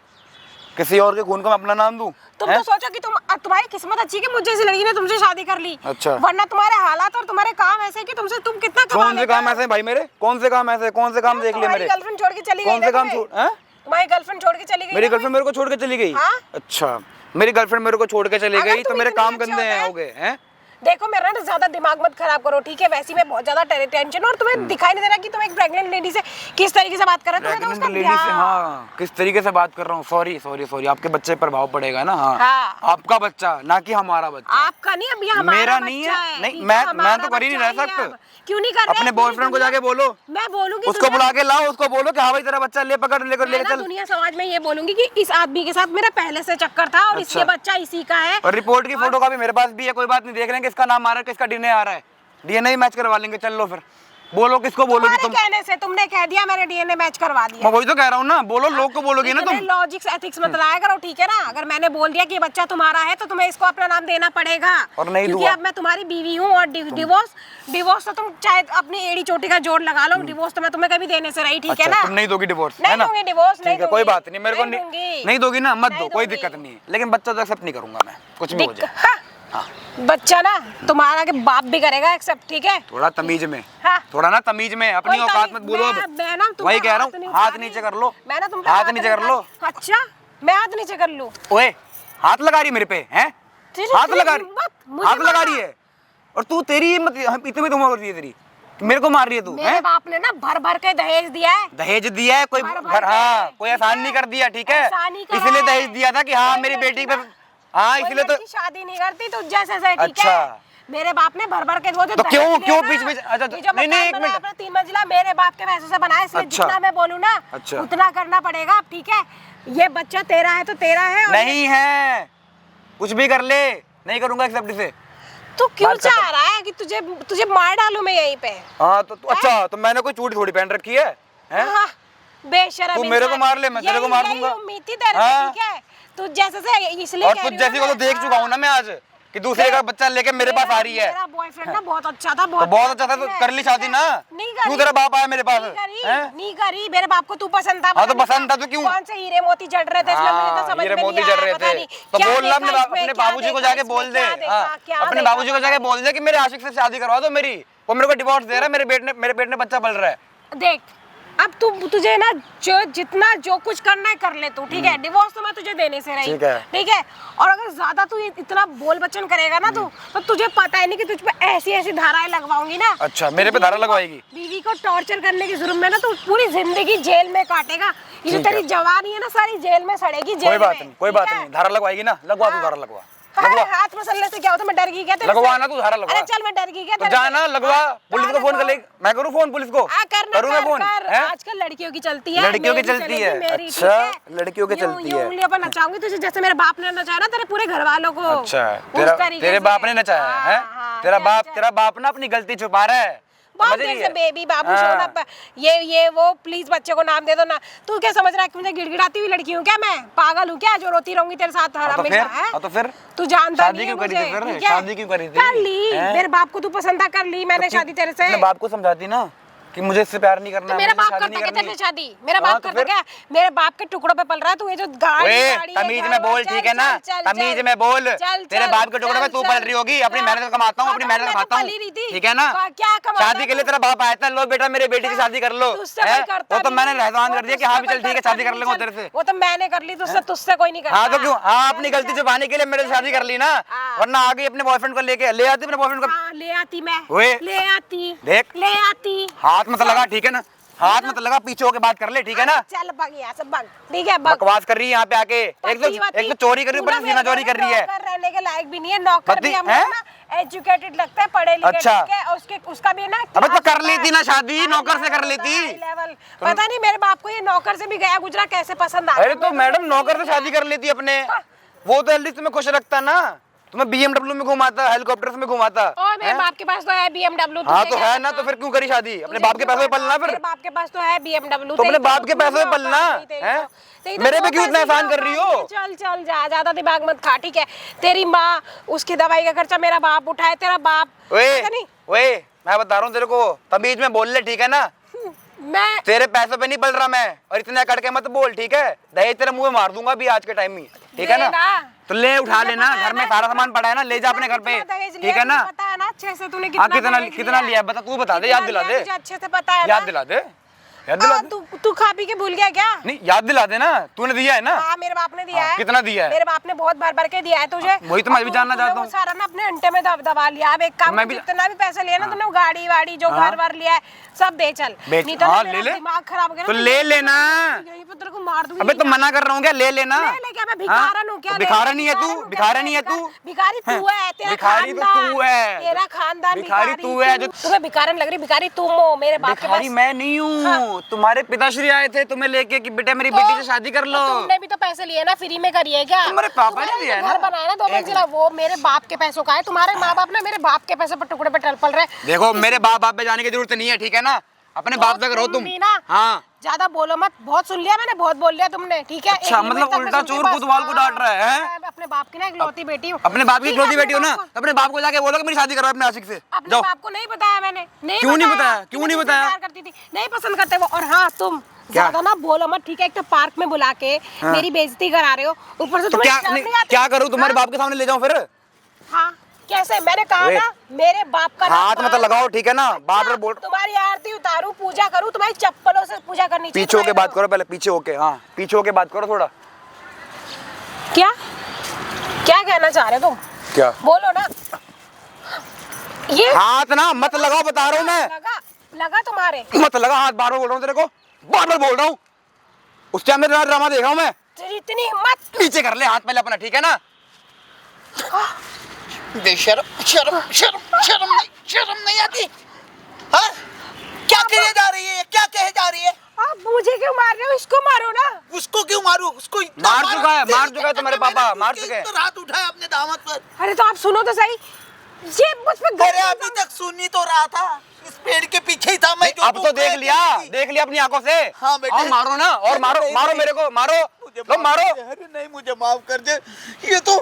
किसी और के खून को मैं अपना नाम दूं? तुम तो सोचो कि तुम्हारी किस्मत अच्छी है कि मुझे जैसी लड़की ने तुमसे शादी कर ली। अच्छा। वरना तुम्हारे हालात और तुम्हारे काम ऐसे कि तुम कितना कमा कौन से काम ऐसे भाई मेरे? कौन से काम ऐसे? कौन से काम देख लिए मेरे? गर्लफ्रेंड छोड़ के चली गई। कौन से काम छोड़? तुम्हारी गर्लफ्रेंड छोड़ के चली गई। मेरी गर्लफ्रेंड मेरे को छोड़ के चली गई? हाँ? अच्छा, मेरी गर्लफ्रेंड मेरे को छोड़ के चली गई तो मेरे काम गंदे हो गए हैं? देखो मेरा ना ज्यादा दिमाग मत खराब करो, ठीक है? वैसे मैं बहुत ज्यादा टेंशन, और तुम्हें दिखाई नहीं दे रहा कि तुम एक प्रेग्नेंट लेडी से किस तरीके से बात कर रहे हो? प्रेग्नेंट लेडी से हाँ किस तरीके से बात कर रहा हूँ? सॉरी आपके बच्चे पर प्रभाव पड़ेगा ना। हाँ। आपका बच्चा, ना कि हमारा बच्चा। आपका नहीं, अब ये हमारा मेरा नहीं है। नहीं मैं तो कर ही नहीं रह सकता। क्यों नहीं कर रहे? अपने बॉयफ्रेंड को जाके बोलो। मैं बोलूंगी, उसको बुला के लाओ, उसको बोलो कि हाँ भाई तेरा बच्चा ले, पकड़ लेकर ले चल। दुनिया समाज में ये बोलूंगी कि इस आदमी के साथ मेरा पहले से चक्कर था और इसके बच्चा इसी का है। और रिपोर्ट की फोटो का भी मेरे पास भी है, कोई बात नहीं, देख लेंगे किसका नाम आ रहा है, किसका डीएनए आ रहा है, डीएनए मैच करवा लेंगे। चल लो फिर, बोलो किसको बोलोगी तुम? कहने से तुमने कह दिया मैंने डीएनए मैच करवा दिया। मैं वही तो कह रहा हूँ ना, बोलो, लोग को बोलोगी ना तुम। लॉजिक्स एथिक्स मत लाया करो, ठीक है ना? अगर मैंने बोल दिया कि ये बच्चा तुम्हारा है तो तुम्हें इसको अपना नाम देना पड़ेगा। और नहीं क्योंकि अब मैं तुम्हारी बीवी हूँ। और डिवोर्स तो तुम चाहे अपनी एड़ी चोटी का जोड़ लगा लो, डिवोर्स तो मैं तुम्हें कभी देने से रही, ठीक है ना? तुम नहीं दोगी डिवोर्स? नहीं दूंगी डिवोर्स, नहीं दूंगी। कोई बात नहीं, मेरे को नहीं दोगी ना, मत दो, कोई दिक्कत नहीं है, लेकिन बच्चा तो एक्सेप्ट नहीं करूंगा मैं, कुछ भी हो जाए। बच्चा ना तुम्हारा के बाप भी करेगा एक्सेप्ट, ठीक है? थोड़ा तमीज में, हाँ। थोड़ा ना तमीज में, अपनी औकात मत बोलो। अब वही कह रहा हूँ, हाथ नीचे कर लो। मैं ना तुम हाथ नीचे कर लो। अच्छा, मैं हाथ नीचे कर लूं? ओए, हाथ लगा रही मेरे पे हैं? हाथ लगा रही है। और तू तेरी इतनी भी उम्र होती है तेरी, मेरे को मार रही है तू? मेरे बाप ने ना भर भर के दहेज दिया है। दहेज दिया है? कोई घर, हाँ कोई एहसान नहीं कर दिया, ठीक है? इसलिए दहेज दिया था कि हाँ मेरी बेटी पे हाँ, कोई इसीलिए तो- लड़की शादी नहीं करती तुझ जैसे से, ठीक अच्छा। है? मेरे बाप ने भर भर के वो जो तो दहेज क्यों- लिया क्यों ना, बीच-बीच- अच्छा, ये जो नहीं, नहीं, मकान एक बनाया मिनट। अपना 3 मंजिला मेरे बाप के पैसों से बनाया, इसलिए अच्छा। जितना मैं बोलूँ ना अच्छा। उतना करना पड़ेगा अब, ठीक है? ये बच्चा तेरा है तो तेरा है, और नहीं है, कुछ भी कर ले, नहीं करूंगा एक्सेप्ट इसे। तू क्यों बात खत्म। चाह रहा है कि तुझे तुझे मार डालूं मैं यहीं पे? हाँ तो अच्छा, तो मैंने कोई चूड़ी थोड़ी पहन रखी है, हैं? हाँ, बेशरम तू मेरे को इंसान। मार ले, मैं तेरे को मार दूंगा। यही उम्मीद थी तेरे से, हाँ। ठीक है? तू जैसे से इसलिए और कह तुझ रही हूँ जैसी को ना तो देख मैं। चुका हूँ ना मैं आज, कि दूसरे का बच्चा लेके मेरे पास आ रही है। मेरा बॉयफ्रेंड ना बहुत अच्छा था, तो बहुत अच्छा था, तो कर ली शादी ना। नहीं क्यों करी। तेरा बाप आया मेरे पास, नहीं करी, हैं? नहीं करी। मेरे बाप को तू पसंद था, हाँ, तो पता नहीं पसंद था तो क्या- क्यों? कौन से हीरे मोती जड़ रहे थे इसमें, मुझे तो समझ हीरे में मोती नहीं जड़ आया, रहे पता थे, नहीं तो क्या बोल ना देखा इसमें, अपने क्या बाबूजी को देखा जाके इसमें, बोल दे। क्या देखा, हाँ, क्या अपने देखा, बाबूजी को जाके बोल दे कि मेरे आशिक से शादी करवा दो मेरी, वो मेरे को डिवोर्स दे रहा है, मेरे पेट में बच्चा पल रहा है। देख अब तुझे ना जो जितना जो कुछ करना है कर ले तू, ठीक है? डिवोर्स तो मैं तुझे देने से रही, ठीक है। ठीक है? और अगर ज्यादा तू इतना बोल बच्चन करेगा ना तू, तो तुझे पता है नहीं कि तुझ पे ऐसी ऐसी धाराएं लगवाऊंगी ना। अच्छा, मेरे पे धारा लगवाएगी? बीवी को टॉर्चर करने की जुर्म में ना तू पूरी जिंदगी जेल में काटेगा। ये जो ठीक है। तेरी जवानी है ना सारी जेल में सड़ेगी, जेल कोई बात में, नहीं, कोई ठीक बात है? नहीं, धारा लगवाएगी ना, लगवा तू हाँ। धारा लगवा। अरे हाथ मसलने से क्या होता, मैं डर गई क्या तेरे से? लगवा ना तू धारा लगवा। अरे चल, मैं डर गई क्या तो तेरे से? जाना लगवा, हाँ, पुलिस को हाँ, फोन कर ले, लगवाओ। मैं करूँ फोन पुलिस को? करना करूँ मैं फोन, कर। हैं? आजकल लड़कियों की चलती है, लड़कियों की मेरी चलती चलेगी, है, मेरी, अच्छा, ठीक है? लड़कियों की यूं- चलती यूं है। उंगलियों पर नचाऊंगी तुझे, जैसे मेरे बाप ने नचाया ना तेरे पूरे घर वालों को। अच्छा, उस तरीके तेरे से। बाप ने नचाया है, हाँ, हैं? हाँ, चल, चल। तेरा बाप ना अपनी गलती छुपा रहा है, बहुत समझ देर रही से है? बेबी बाबू हाँ। सोना ये वो प्लीज बच्चे को नाम दे दो ना। तू क्या समझ रहा है कि मुझे गिड़गिड़ाती हुई लड़की हूँ क्या? मैं पागल हूँ क्या जो रोती रहूंगी तेरे साथ हर हाँ, तो हमेशा? फिर? हैं? हाँ, तो फिर? तू जानता शादी नहीं है क्यों करी मुझे, थी फिर? ठीक है? शादी क्यों करी थी? कर ली, हैं? मेरे बाप को तू पसंद था, कर ली मैंने शादी तेरे से। अपने बाप को समझाती ना कि मुझे इससे प्यार नहीं करना तो है, मेरा मुझे बाप शादी करता नहीं क्या करनी तेरे है। शादी? मेरा हाँ, बाप तो करता फिर? क्या? मेरे बाप के टुकड़ों पे पल रहा है तू, ये जो गाड़ी ओए, गाड़ी है, तमीज घर में बोल, वार, ठीक है ना? तमीज में बोल। तेरे बाप के टुकड़े में तू पल रही होगी, अपनी मेहनत से कमाता हूँ, अपनी मेहनत से खाता हूँ, ठीक है ना? क्या कमाता शादी के लिए तेरा बाप आया था, लो बेटा मेरे बेटी की शादी कर लो, तुझसे कोई हैं? करता वो तो नहीं। मैंने रहसान कर दिया कि हाँ भी चल ठीक है, शादी कर नहीं, लेंगे चल। तेरे से। वो तो मैंने कर ली, तुझसे कोई नहीं करता। हाँ तो क्यों? हाँ, अपनी गलती छुपाने के लिए मेरे से शादी कर ली ना, हाँ। वरना आगे अपने बॉयफ्रेंड को लेके ले आती अपने बॉयफ्रेंड को। हाँ, ले आती मैं, ओए, ले आती, देख। ले आती। हाथ मत लगा, ठीक है ना? हाथ मत लगा, पीछे होके बात कर ले, ठीक है ना? चल भाग यहाँ से, भाग, ठीक है? भाग। बकवास कर रही है यहाँ पे आके, एक तो चोरी कर रही है, ऊपर से सीना चोरी कर रही है। नौकर रहने के लायक भी नहीं है, नौकर भी हम हैं? लोग ना एजुकेटेड लगता है, पढ़े लिखे, अच्छा। ठीक है? और उसका भी ना अबे तो class कर होता है। लेती ना शादी, नौकर से कर High लेती। level। पता नहीं मेरे बाप को ये नौकर से भी गया गुजरा कैसे पसंद आया। अरे तो मैडम नौकर से शादी कर लेती अपने, वो तो एटलीस्ट तुम्हें खुश रखता ना, तुम्हें BMW में घुमाता, हेलीकॉप्टर में घुमाता। और मेरे हैं? बाप के पास तो है BMW। हाँ तो है ना, तो फिर क्यों करी शादी? अपने बाप के पैसों में पलना फिर। मेरे बाप के पास तो है BMW। तो अपने बाप के पैसों में पलना, हैं? मेरे पे क्यों इतना एहसान कर रही हो? चल चल जा, ज्यादा दिमाग मत खा, ठीक है? तेरी माँ, उसकी दवाई का खर्चा मेरा बाप उठाए, तेरा बाप। ओए पता नहीं ओए, मैं बता रहा हूँ तेरे को, तमीज में बोल ले, ठीक है ना? मैं तेरे पैसों पे नहीं पल रहा मैं, और इतने करके मत बोल, ठीक है? दहेज तेरे मुंह में मार दूंगा भी आज के टाइम में, ठीक है ना? देना। तो ले उठा तुझे लेना, पता है घर में ना? सारा सामान पड़ा है ना, ले जा अपने घर पे, कितना दहेज ठीक लिया है ना? तुझे पता है ना अच्छे से? तूने हाँ, दहेज कितना लिया बता, तू बता दे, याद दिला दे, तुझे अच्छे से पता है याद ना? दिला दे, याद दिला दे। तू खा पी के भूल गया क्या? नहीं, याद दिला दे ना, तूने दिया है ना? हाँ, मेरे बाप ने दिया हाँ, है। कितना दिया है? मेरे बाप ने बहुत भर भर के दिया है तुझे। वही तो मैं और भी जानना तूने चाहता वो हूँ। सारा ना अपने अंटे में दबा लिया। अब एक काम मैं कर, भी- जितना भी पैसा लिया ना तूने, गाड़ी वाड़ी जो हाँ। घर वर लिया है सब दे चल। बेच, नहीं तो हाँ, ना ले मेरा ले। दिमाग खराब हो गया ना, तो मैं ले यहीं पे- लेना। यहीं पे तेरे को मार दूंगी। अबे तो मना कर रहा हूँ क्या, ले लेना। ले ले क्या, मैं भिखारन हूँ क्या? तो भिखारन ही है तू, भिखारन ही है तू। भिखारी तू है, तेरा भिखारी तो खानदान, तू है। तेरा खानदान भिखारी तू है, जो तुम्हें भिखारन लग रही, भिखारी तुम हो मेरे बाप के भिखारी पास। मैं नहीं हूँ, तुम्हारे पिताश्री आए थे तुम्हें लेके कि बेटा मेरी बेटी से शादी कर लो। तुमने भी तो पैसे लिए ना, फ्री में करिए क्या? तुम्हारे पापा ने तुम्हारे दिया है घर ना? बनाया ना 2 मंजिला, वो मेरे बाप के पैसों का है। तुम्हारे माँ बाप ने मेरे बाप के पैसे पर टुकड़े पे टल पल रहे। देखो मेरे बाप पे जाने की जरूरत नहीं है, ठीक है ना? अपने बाप तक रहो तुम। भी ना, हाँ, ज्यादा बोलो मत, बहुत सुन लिया मैंने, बहुत बोल लिया तुमने, ठीक है? अच्छा, एक लिमिट मतलब तक उल्टा मैं सुनती चोर बस। कोतवाल को डांट रहा है, हैं? मैं अपने बाप की ना इकलौती बेटी हूँ। अपने बाप की ठीक इकलौती है, बेटी हो ना, अपने अपने बाप को जाके बोलो कि मेरी शादी करो अपने आशिक से। अपने जाओ। बाप को नहीं बताया मैंने। क्यों नहीं बताया? क्यों नहीं मैं बताया? प्यार करती थी, नहीं पसंद करते वो। और हाँ, तुम ज्यादा ना बोलो मत, ठीक है? एक तो पार्क में बुला के मेरी बेइज्जती करा रहे हो, ऊपर से तो तुम्हें क्या शर्म नहीं, नहीं आती? क्या करूँ, तुम्हारे हाँ? बाप के सामने ले जाऊँ फिर? हाँ, कैसे? मैंने कहा ओए, ना, मेरे बाप का हाथ नाम मत लगाओ, ठीक है ना? बाप रे बोल। तुम्हारी आरती उतारूं, पूजा करूं, तुम्हारी चप्पलों से पूजा करनी चाहिए। पीछे होके बात करो पहले, पीछे होके, हाँ पीछे होके बात करो थोड़ा। क्या क्या कहना चाह रहे हो तुम? क्या? बोलो ना। ये हाथ ना मत लगाओ, बता रहा हूँ मैं। लगा तुम्हारे? मत लगा हाथ, बार बार बोल रहा हूँ तेरे को, बार बार बोल रहा हूँ। उस टाइम में ड्रामा देखा हूँ मैं। तेरी इतनी हिम्मत? नीचे कर ले हाथ पहले अपना, ठीक है ना? बेशरम, शर्म नहीं आती? हाँ? क्या कहे जा रही है? क्या कहे जा रही है? आप मुझे क्यों मार रहे हो? इसको मारो ना। उसको क्यों मारूं? उसको इतना मार चुका है तुम्हारे पापा, मार चुके हैं। तो रात उठाया अपने दामाद पर। अरे तो आप सुनो तो सही, ये मुझ पे अरे अभी तक सुन ही तो रहा था, इस पेड़ के पीछे ही था मैं। जो अब तो देख लिया अपनी आंखों से। हाँ बेटे। आओ मारो ना, और मारो नहीं, मारो नहीं। मेरे को, मारो मुझे लो, मारो। अरे नहीं, मुझे माफ कर दे। ये तो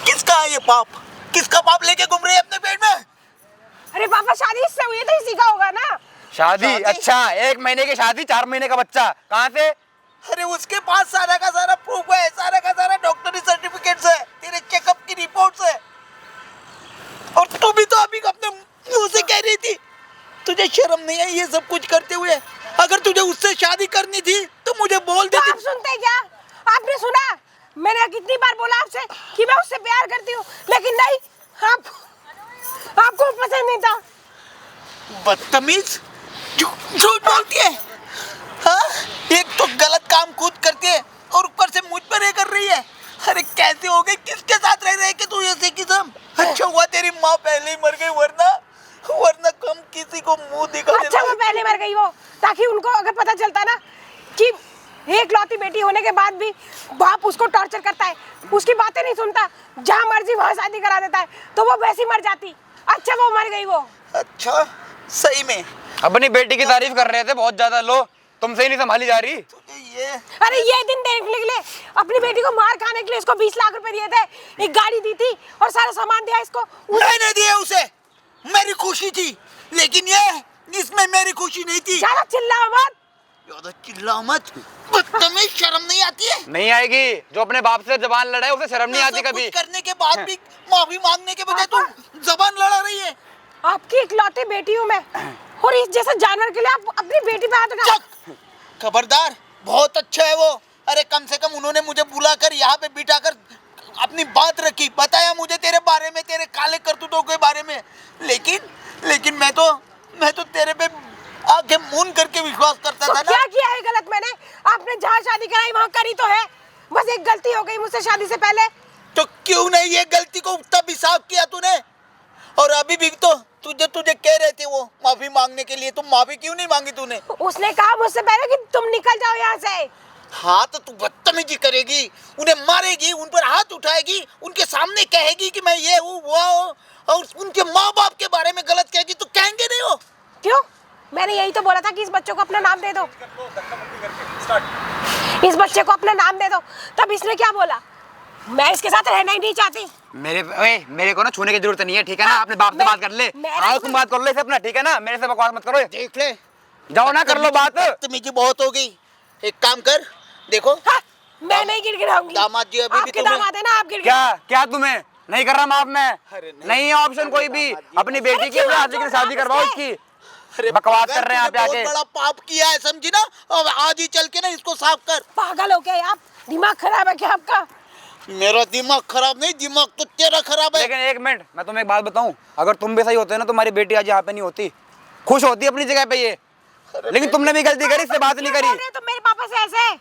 किसका है ये पाप? किसका पाप लेके घूम रही है अपने पेट में? अरे पापा शादी इससे हुई है तो इसी का होगा ना। शादी? अच्छा, 1 महीने की शादी, 4 महीने का बच्चा, कहाँ से? अरे उसके पास सारा का सारा प्रूफ है, सारा का सारा डॉक्टरी सर्टिफिकेट्स है, तेरे चेकअप की रिपोर्ट्स है। और तू भी तो अभी अपने मुंह से कह रही थी, तुझे शर्म नहीं है ये सब कुछ करते हुए? अगर तुझे उससे शादी करनी थी तो मुझे बोल तो देती। आप सुनते क्या? आपने सुना? मैंने कितनी बार बोला आपसे कि मैं उससे प्यार करती हूँ, लेकिन नहीं, आपको पसंद नहीं था। बदतमीज, झूठ बोलती है। हाँ? एक तो गलत काम खुद करती है और ऊपर से मुझ पर ये कर रही है। अरे कैसे हो गई? किसके साथ रह रहे कि तू ऐसे किस्म? अच्छा हुआ तेरी माँ पहले ही मर गई, वरना कम किसी को मुंह दिखाने अच्छा वो पहले मर गई वो, ताकि उनको अगर पता चलता ना कि एक लौती बेटी होने के बाद भी बाप उसको टॉर्चर करता है, उसकी बातें नहीं सुनता, जहाँ मर्जी वहाँ शादी करा देता है, तो वो वैसी मर जाती। अच्छा वो मर गई वो। अच्छा सही में? अपनी बेटी की तारीफ कर रहे थे बहुत ज्यादा, लो तुमसे ही नहीं संभाली जा रही। ये अरे ये दिन देखने के लिए, अपनी बेटी को मार खाने के लिए इसको 20 लाख रुपए दिए थे, एक गाड़ी दी थी और सारा सामान दिया इसको। मैंने दिया उसे, मेरी खुशी थी, लेकिन ये इसमें मेरी खुशी नहीं थी। ज्यादा चिल्लाओ मत। ज्यादा चिल्ला मत, बदतमीज, शर्म नहीं आती है? नहीं आएगी, जो अपने बाप से जबान लड़ाए उसे शर्म नहीं आती सब कभी। कुछ करने के बाद भी माफी मांगने के बजाय तू जबान लड़ा रही है। आपकी इकलौती बेटी हूँ मैं, और इस जैसे जानवर के लिए आप अपनी बेटी पे हाथ उठा। खबरदार, बहुत अच्छा है वो। अरे कम से कम उन्होंने मुझे बुलाकर यहाँ पे बिठाकर अपनी बात रखी, बताया मुझे तेरे बारे में, तेरे काले करतूतों के बारे में। लेकिन मैं तो तेरे पे आंखें मूंद करके विश्वास करता तो था ना। क्या किया है गलत मैंने? आपने जहाँ शादी कराई वहाँ करी तो है, बस एक गलती हो गई मुझसे शादी से पहले। तो क्यों नहीं ये गलती को तब साफ किया तूने? और अभी भी तो तुझे कह रहे थे वो माफी मांगने के लिए, तुम माफी क्यों नहीं मांगी तूने? उसने कहा मुझसे पहले कि तुम निकल जाओ यहाँ से। हाँ तो तू बदतमीजी करेगी, उन्हें मारेगी, उन पर हाथ उठाएगी, उनके सामने कहेगी कि मैं ये हूँ वो हूँ, और उनके माँ बाप के बारे में गलत कहेगी तो कहेंगे नहीं हो? क्यों? मैंने यही तो बोला था कि इस बच्चे को अपना नाम दे दो, इस बच्चे को अपना नाम दे दो। तब इसने क्या बोला? मैं इसके साथ रहना ही नहीं चाहती। मेरे को ना छूने की जरूरत नहीं है, ठीक है ना? अपने बाप से बात कर ले। आओ तुम बात कर लो इसे अपना, ठीक है ना? मेरे से बकवास मत करो। देख ले, जाओ ना, कर लो बात। बदतमीजी बहुत हो गई। एक काम कर, देखो हाँ, मैं नहीं गिड़गिड़ाऊंगी। दामाद जी अभी भी आपके तुम्हें- दामाद है ना, आप गिड़गिड़ाओ। क्या तुम्हें नहीं कर रहा माफ मैं? अरे नहीं है ऑप्शन कोई भी। अपनी बेटी की शादी करवाओ इसकी। अरे बकवास पागल, कर रहे हैं आप तूने आके। बहुत बड़ा पाप किया है, समझी ना? अब आज ही चल के ना इसको साफ कर। पागल हो क्या आप? दिमाग खराब है क्या आपका? मेरा दिमाग खराब नहीं, दिमाग तो तेरा खराब है। लेकिन एक मिनट, मैं तुम्हें एक बात बताऊं, अगर तुम भी सही होते ना तो हमारी बेटी आज यहाँ पे नहीं होती, खुश होती अपनी जगह पे ये। लेकिन तुमने भी गलती करी, इससे बात नहीं करी। तो मेरे पापा से ऐसे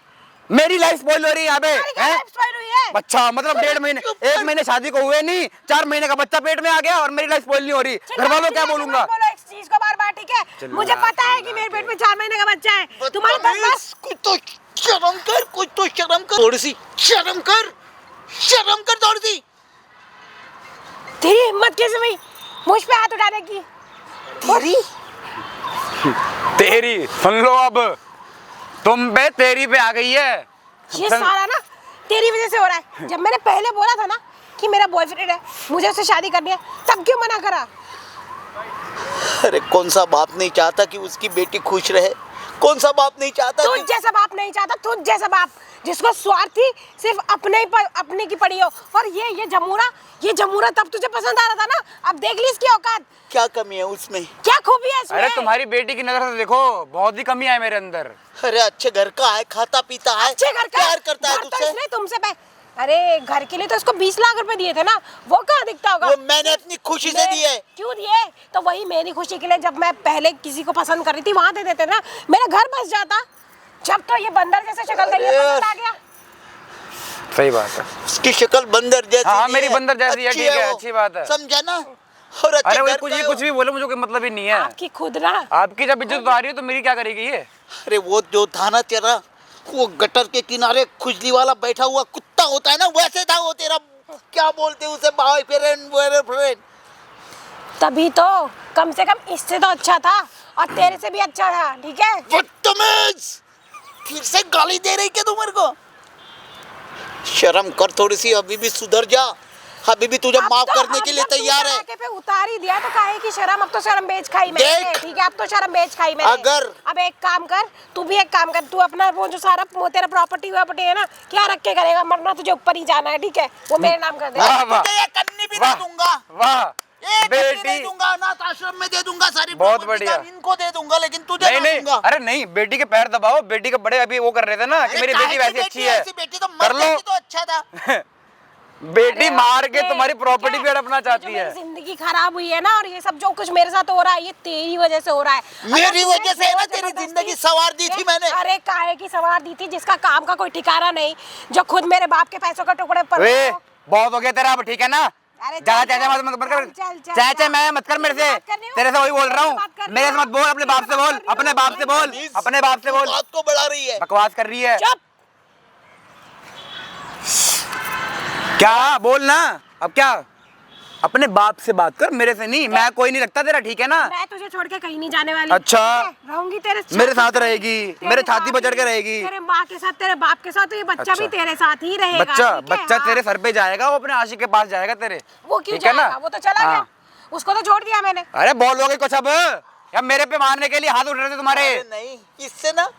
मेरी लाइफ स्पॉइल हो रही है यहाँ पे, तुम्हारी क्या हैं? लाइफ स्पॉइल हुई है? अच्छा, मतलब 1.5 महीने 1 महीने शादी को हुए नहीं, 4 महीने का बच्चा पेट में आ गया और मेरी लाइफ स्पॉइल नहीं हो रही। घर वालों क्या बोलूंगा? बोलो इस चीज को बार-बार, ठीक है? मुझे पता है कि मेरे पेट में 4 महीने का बच्चा है। तुम्हारे पास बस कुछ तो शर्म कर, कुछ तो शर्म कर, थोड़ी सी शर्म कर, शर्म कर थोड़ी सी। तेरी हिम्मत कैसे हुई मुझ पे हाथ उठाने की? तेरी सुन लो, अब तुम पे तेरी पे आ गई है। ये सारा ना तेरी वजह से हो रहा है। जब मैंने पहले बोला था ना कि मेरा बॉयफ्रेंड है, मुझे उससे शादी करनी है, तब क्यों मना करा? अरे कौन सा बाप नहीं चाहता कि उसकी बेटी खुश रहे? कौन सा बाप नहीं चाहता? तुझ जैसा बाप नहीं चाहता, तुझ जैसा बाप जिसको स्वार्थी सिर्फ अपने की पड़ी हो। और ये जमूरा तब तुझे पसंद आ रहा था ना, अब देख ली इसकी औकात। क्या कमी है उसमें? क्या खूबी है इसमें? अरे तुम्हारी बेटी की नजर से देखो, बहुत ही कमी है मेरे अंदर। अरे अच्छे घर का है, खाता पीता है, अच्छे घर का प्यार करता है घर तो तुझसे। इसने तुमसे अरे घर के लिए तो इसको 20 लाख रुपए दिए थे ना, वो कहाँ दिखता होगा? वो मैंने अपनी खुशी से दिए। क्यों दिए? तो वही मेरी खुशी के लिए, जब मैं पहले किसी को पसंद कर रही थी वहां दे देते ना, मेरा घर बस जाता। जब तो ये बंदर जैसे शक्ल का ये पसंद आ गया। सही बात है। उसकी शक्ल बंदर जैसी हाँ, नहीं मेरी है, बंदर जैसी है, ठीक है, वो। अच्छी बात है। समझा ना? और अच्छे अरे वो घर कुछ का भी है कुछ भी बोलो, मुझे कोई मतलब ही नहीं है। आपकी खुद ना आपकी जब इज्जत उतार रही हो तो मेरी क्या करेगी ये? अरे वो जो था ना तेरा, वो गटर के किनारे खुजली वाला बैठा हुआ कुत्ता होता है ना, वैसे था वो तेरा। क्या बोलते हैं उसे, बॉयफ्रेंड। तभी तो कम से कम इससे तो अच्छा था और तेरे से भी अच्छा था, ठीक है? बदतमीज! फिर से गाली दे रही क्या तू मेरे को? शर्म कर थोड़ी सी, अभी भी सुधर जा। अभी भी तुझे अब माफ तो- करने अब के लिए जब तू तैयार है। तराके पे उतार ही दिया तो काहे की शर्म? अब तो शर्म बेच खाई मैंने, देख। ठीक है? अब तो शर्म बेच खाई मैंने। अगर- अब एक काम कर, तू भी एक काम कर, तू अपना वो जो सारा वो तेरा प्रॉपर्टी है ना, क्या रख के करेगा? मरना तुझे ऊपर ही जाना है, ठीक है? वो मेरे नाम कर दे। वाह, वाह। तुझे ये कन्नी भी वाह, दे दूंगा, वाह एक कन्नी बेटी। दे दूंगा, अनाथ आश्रम में दे दूंगा, सारी बहुत प्रॉपर्टी बढ़िया। का इनको दे दूंगा, लेकिन तुझे नहीं ना नहीं, दूंगा। अरे नहीं, बेटी के पैर दबाओ। बेटी के बड़े अभी वो कर रहे थे ना कि अरे मेरी काहे बेटी की वैसी अच्छी है, ऐसी बेटी तो कर मर लो। जाती तो अच्छा था। बेटी अरे मार के उसने, तुम्हारी प्रॉपर्टी ठीक भी है? हड़पना ये जो चाहती है। मेरी जिंदगी खराब हुई है ना, और ये सब जो कुछ मेरे साथ हो रहा है, ये तेरी वजह से हो रहा है। मेरी अगर तूने वजह से है ना, जोर तेरी जबरदस्ती- जिंदगी संवार दी थी मैंने। अरे काहे की सवार दी थी, जिसका काम का कोई ठिकाना नहीं, जो खुद मेरे बाप के पैसों के टुकड़े पर वे बहुत हो गया तेरा अब, ठीक है ना? अरे जा चल, चाचा मत कर, चल, चल, चाचा जा। मैं मत कर मेरे से। बात करनी हो? तेरे से वही बोल रहा हूँ, बात करनी मेरे से हो? मत बोल, अपने बाप से बोल, बात करनी अपने हो? बाप से बोल, अपने बाप से बोल। बात को बढ़ा रही है। बकवास कर रही है चुप। क्या? बोल ना अब क्या? अपने बाप से बात कर, मेरे से नहीं। मैं कोई नहीं लगता तेरा, ठीक है ना? मैं तुझे छोड़ के कहीं नहीं जाने वाली। अच्छा। ठीक है? रहूंगी तेरे मेरे साथ रहेगी, तेरे मेरे छाती साथ पर चढ़ के ही, रहेगी। तेरे माँ के साथ, तेरे बाप के साथ, तो ये बच्चा अच्छा। भी तेरे साथ ही रहेगा। बच्चा ठीक है? बच्चा हाँ। तेरे सर पे जाएगा, वो अपने आशिक के पास जाएगा तेरे। वो क्यों ठीक है ना? जाएगा? वो तो चला हाँ। गया, उसको तो छोड़ दिया मैंने। अरे बोलोगे कुछ अब? या मेरे पे मारने के लिए हाथ उठ रहे थे तुम्हारे? अरे नहीं, इससे ना,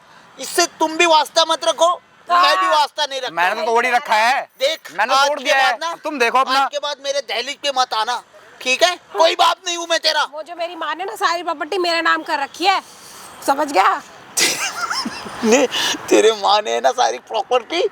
इससे तुम भी वास्ता मत रखो, मैं भी वास्ता नहीं रखता। मैंने तो तोड़ ही रखा है। देख, मैंने आज तोड़ के दिया है, बाद ना, अब तुम देखो अपना। आज के बाद मेरे दहलीज पे मत आना, ठीक है? कोई बाप नहीं हूँ मैं तेरा। वो जो मेरी माँ ने ना सारी प्रॉपर्टी मेरे नाम कर रखी है, समझ गया? ने तेरे माँ ने ना सारी प्रॉपर्टी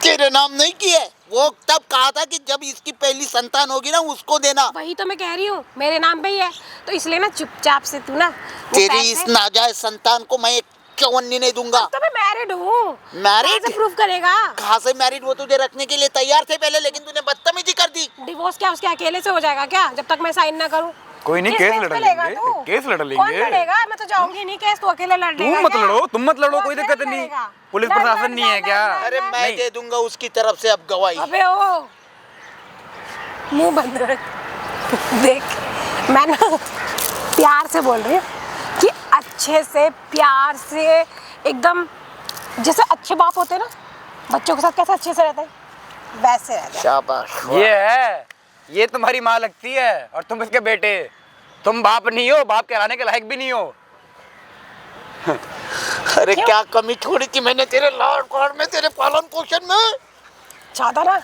तेरे नाम नहीं की है। वो तब कहा था कि जब इसकी पहली संतान होगी ना, उसको देना। वही तो मैं कह रही हूँ, मेरे नाम पे ही है, तो इसलिए ना चुपचाप से तू ना वो तेरी पैसे- इस नाजायज संतान को मैं एक चवन्नी नहीं दूंगा। तो मैं मैरिड हूँ। Married? कैसे प्रूव करेगा? कहाँ से मैरिड? वो तुझे रखने के लिए तैयार थे पहले, लेकिन तूने बदतमीजी कर दी। डिवोर्स क्या उसके अकेले से हो जाएगा क्या, जब तक मैं साइन ना करूँ? कोई नहीं, किस केस बेस लड़ पे लेगा लेंगे, तू? केस लड़ कौन लेंगे। लड़ेगा? मैं तो जाऊंगी नहीं केस, तू अकेले लड़ तुम लेगा मत क्या? लड़ो, तुम मत लड़ो, तू कोई अकेले दिक्कत नहीं। लड़ेगा? पुलिस लड़, प्रशासन लड़, नहीं है लड़, क्या? लड़, अरे लड़। मैं नहीं। दे दूंगा उसकी तरफ से अब गवाही। अबे ओ मुंह बंद रख। देख, मैं ना प्यार से बोल रही हूँ कि अच्छे से, प्यार से, एकदम जैसे अच्छे बाप होते हैं ना, बच्चों के साथ कैसे अच्छे से रहते हैं, वैसे रहते हैं। शाबाश। ये है, ये तुम्हारी माँ लगती है और तुम इसके बेटे। तुम बाप नहीं हो, बाप कहलाने के लायक भी नहीं हो। अरे क्या कमी छोड़ी थी मैंने तेरे लाड़ पाड़ में, तेरे पालन पोषण में। चाहता ना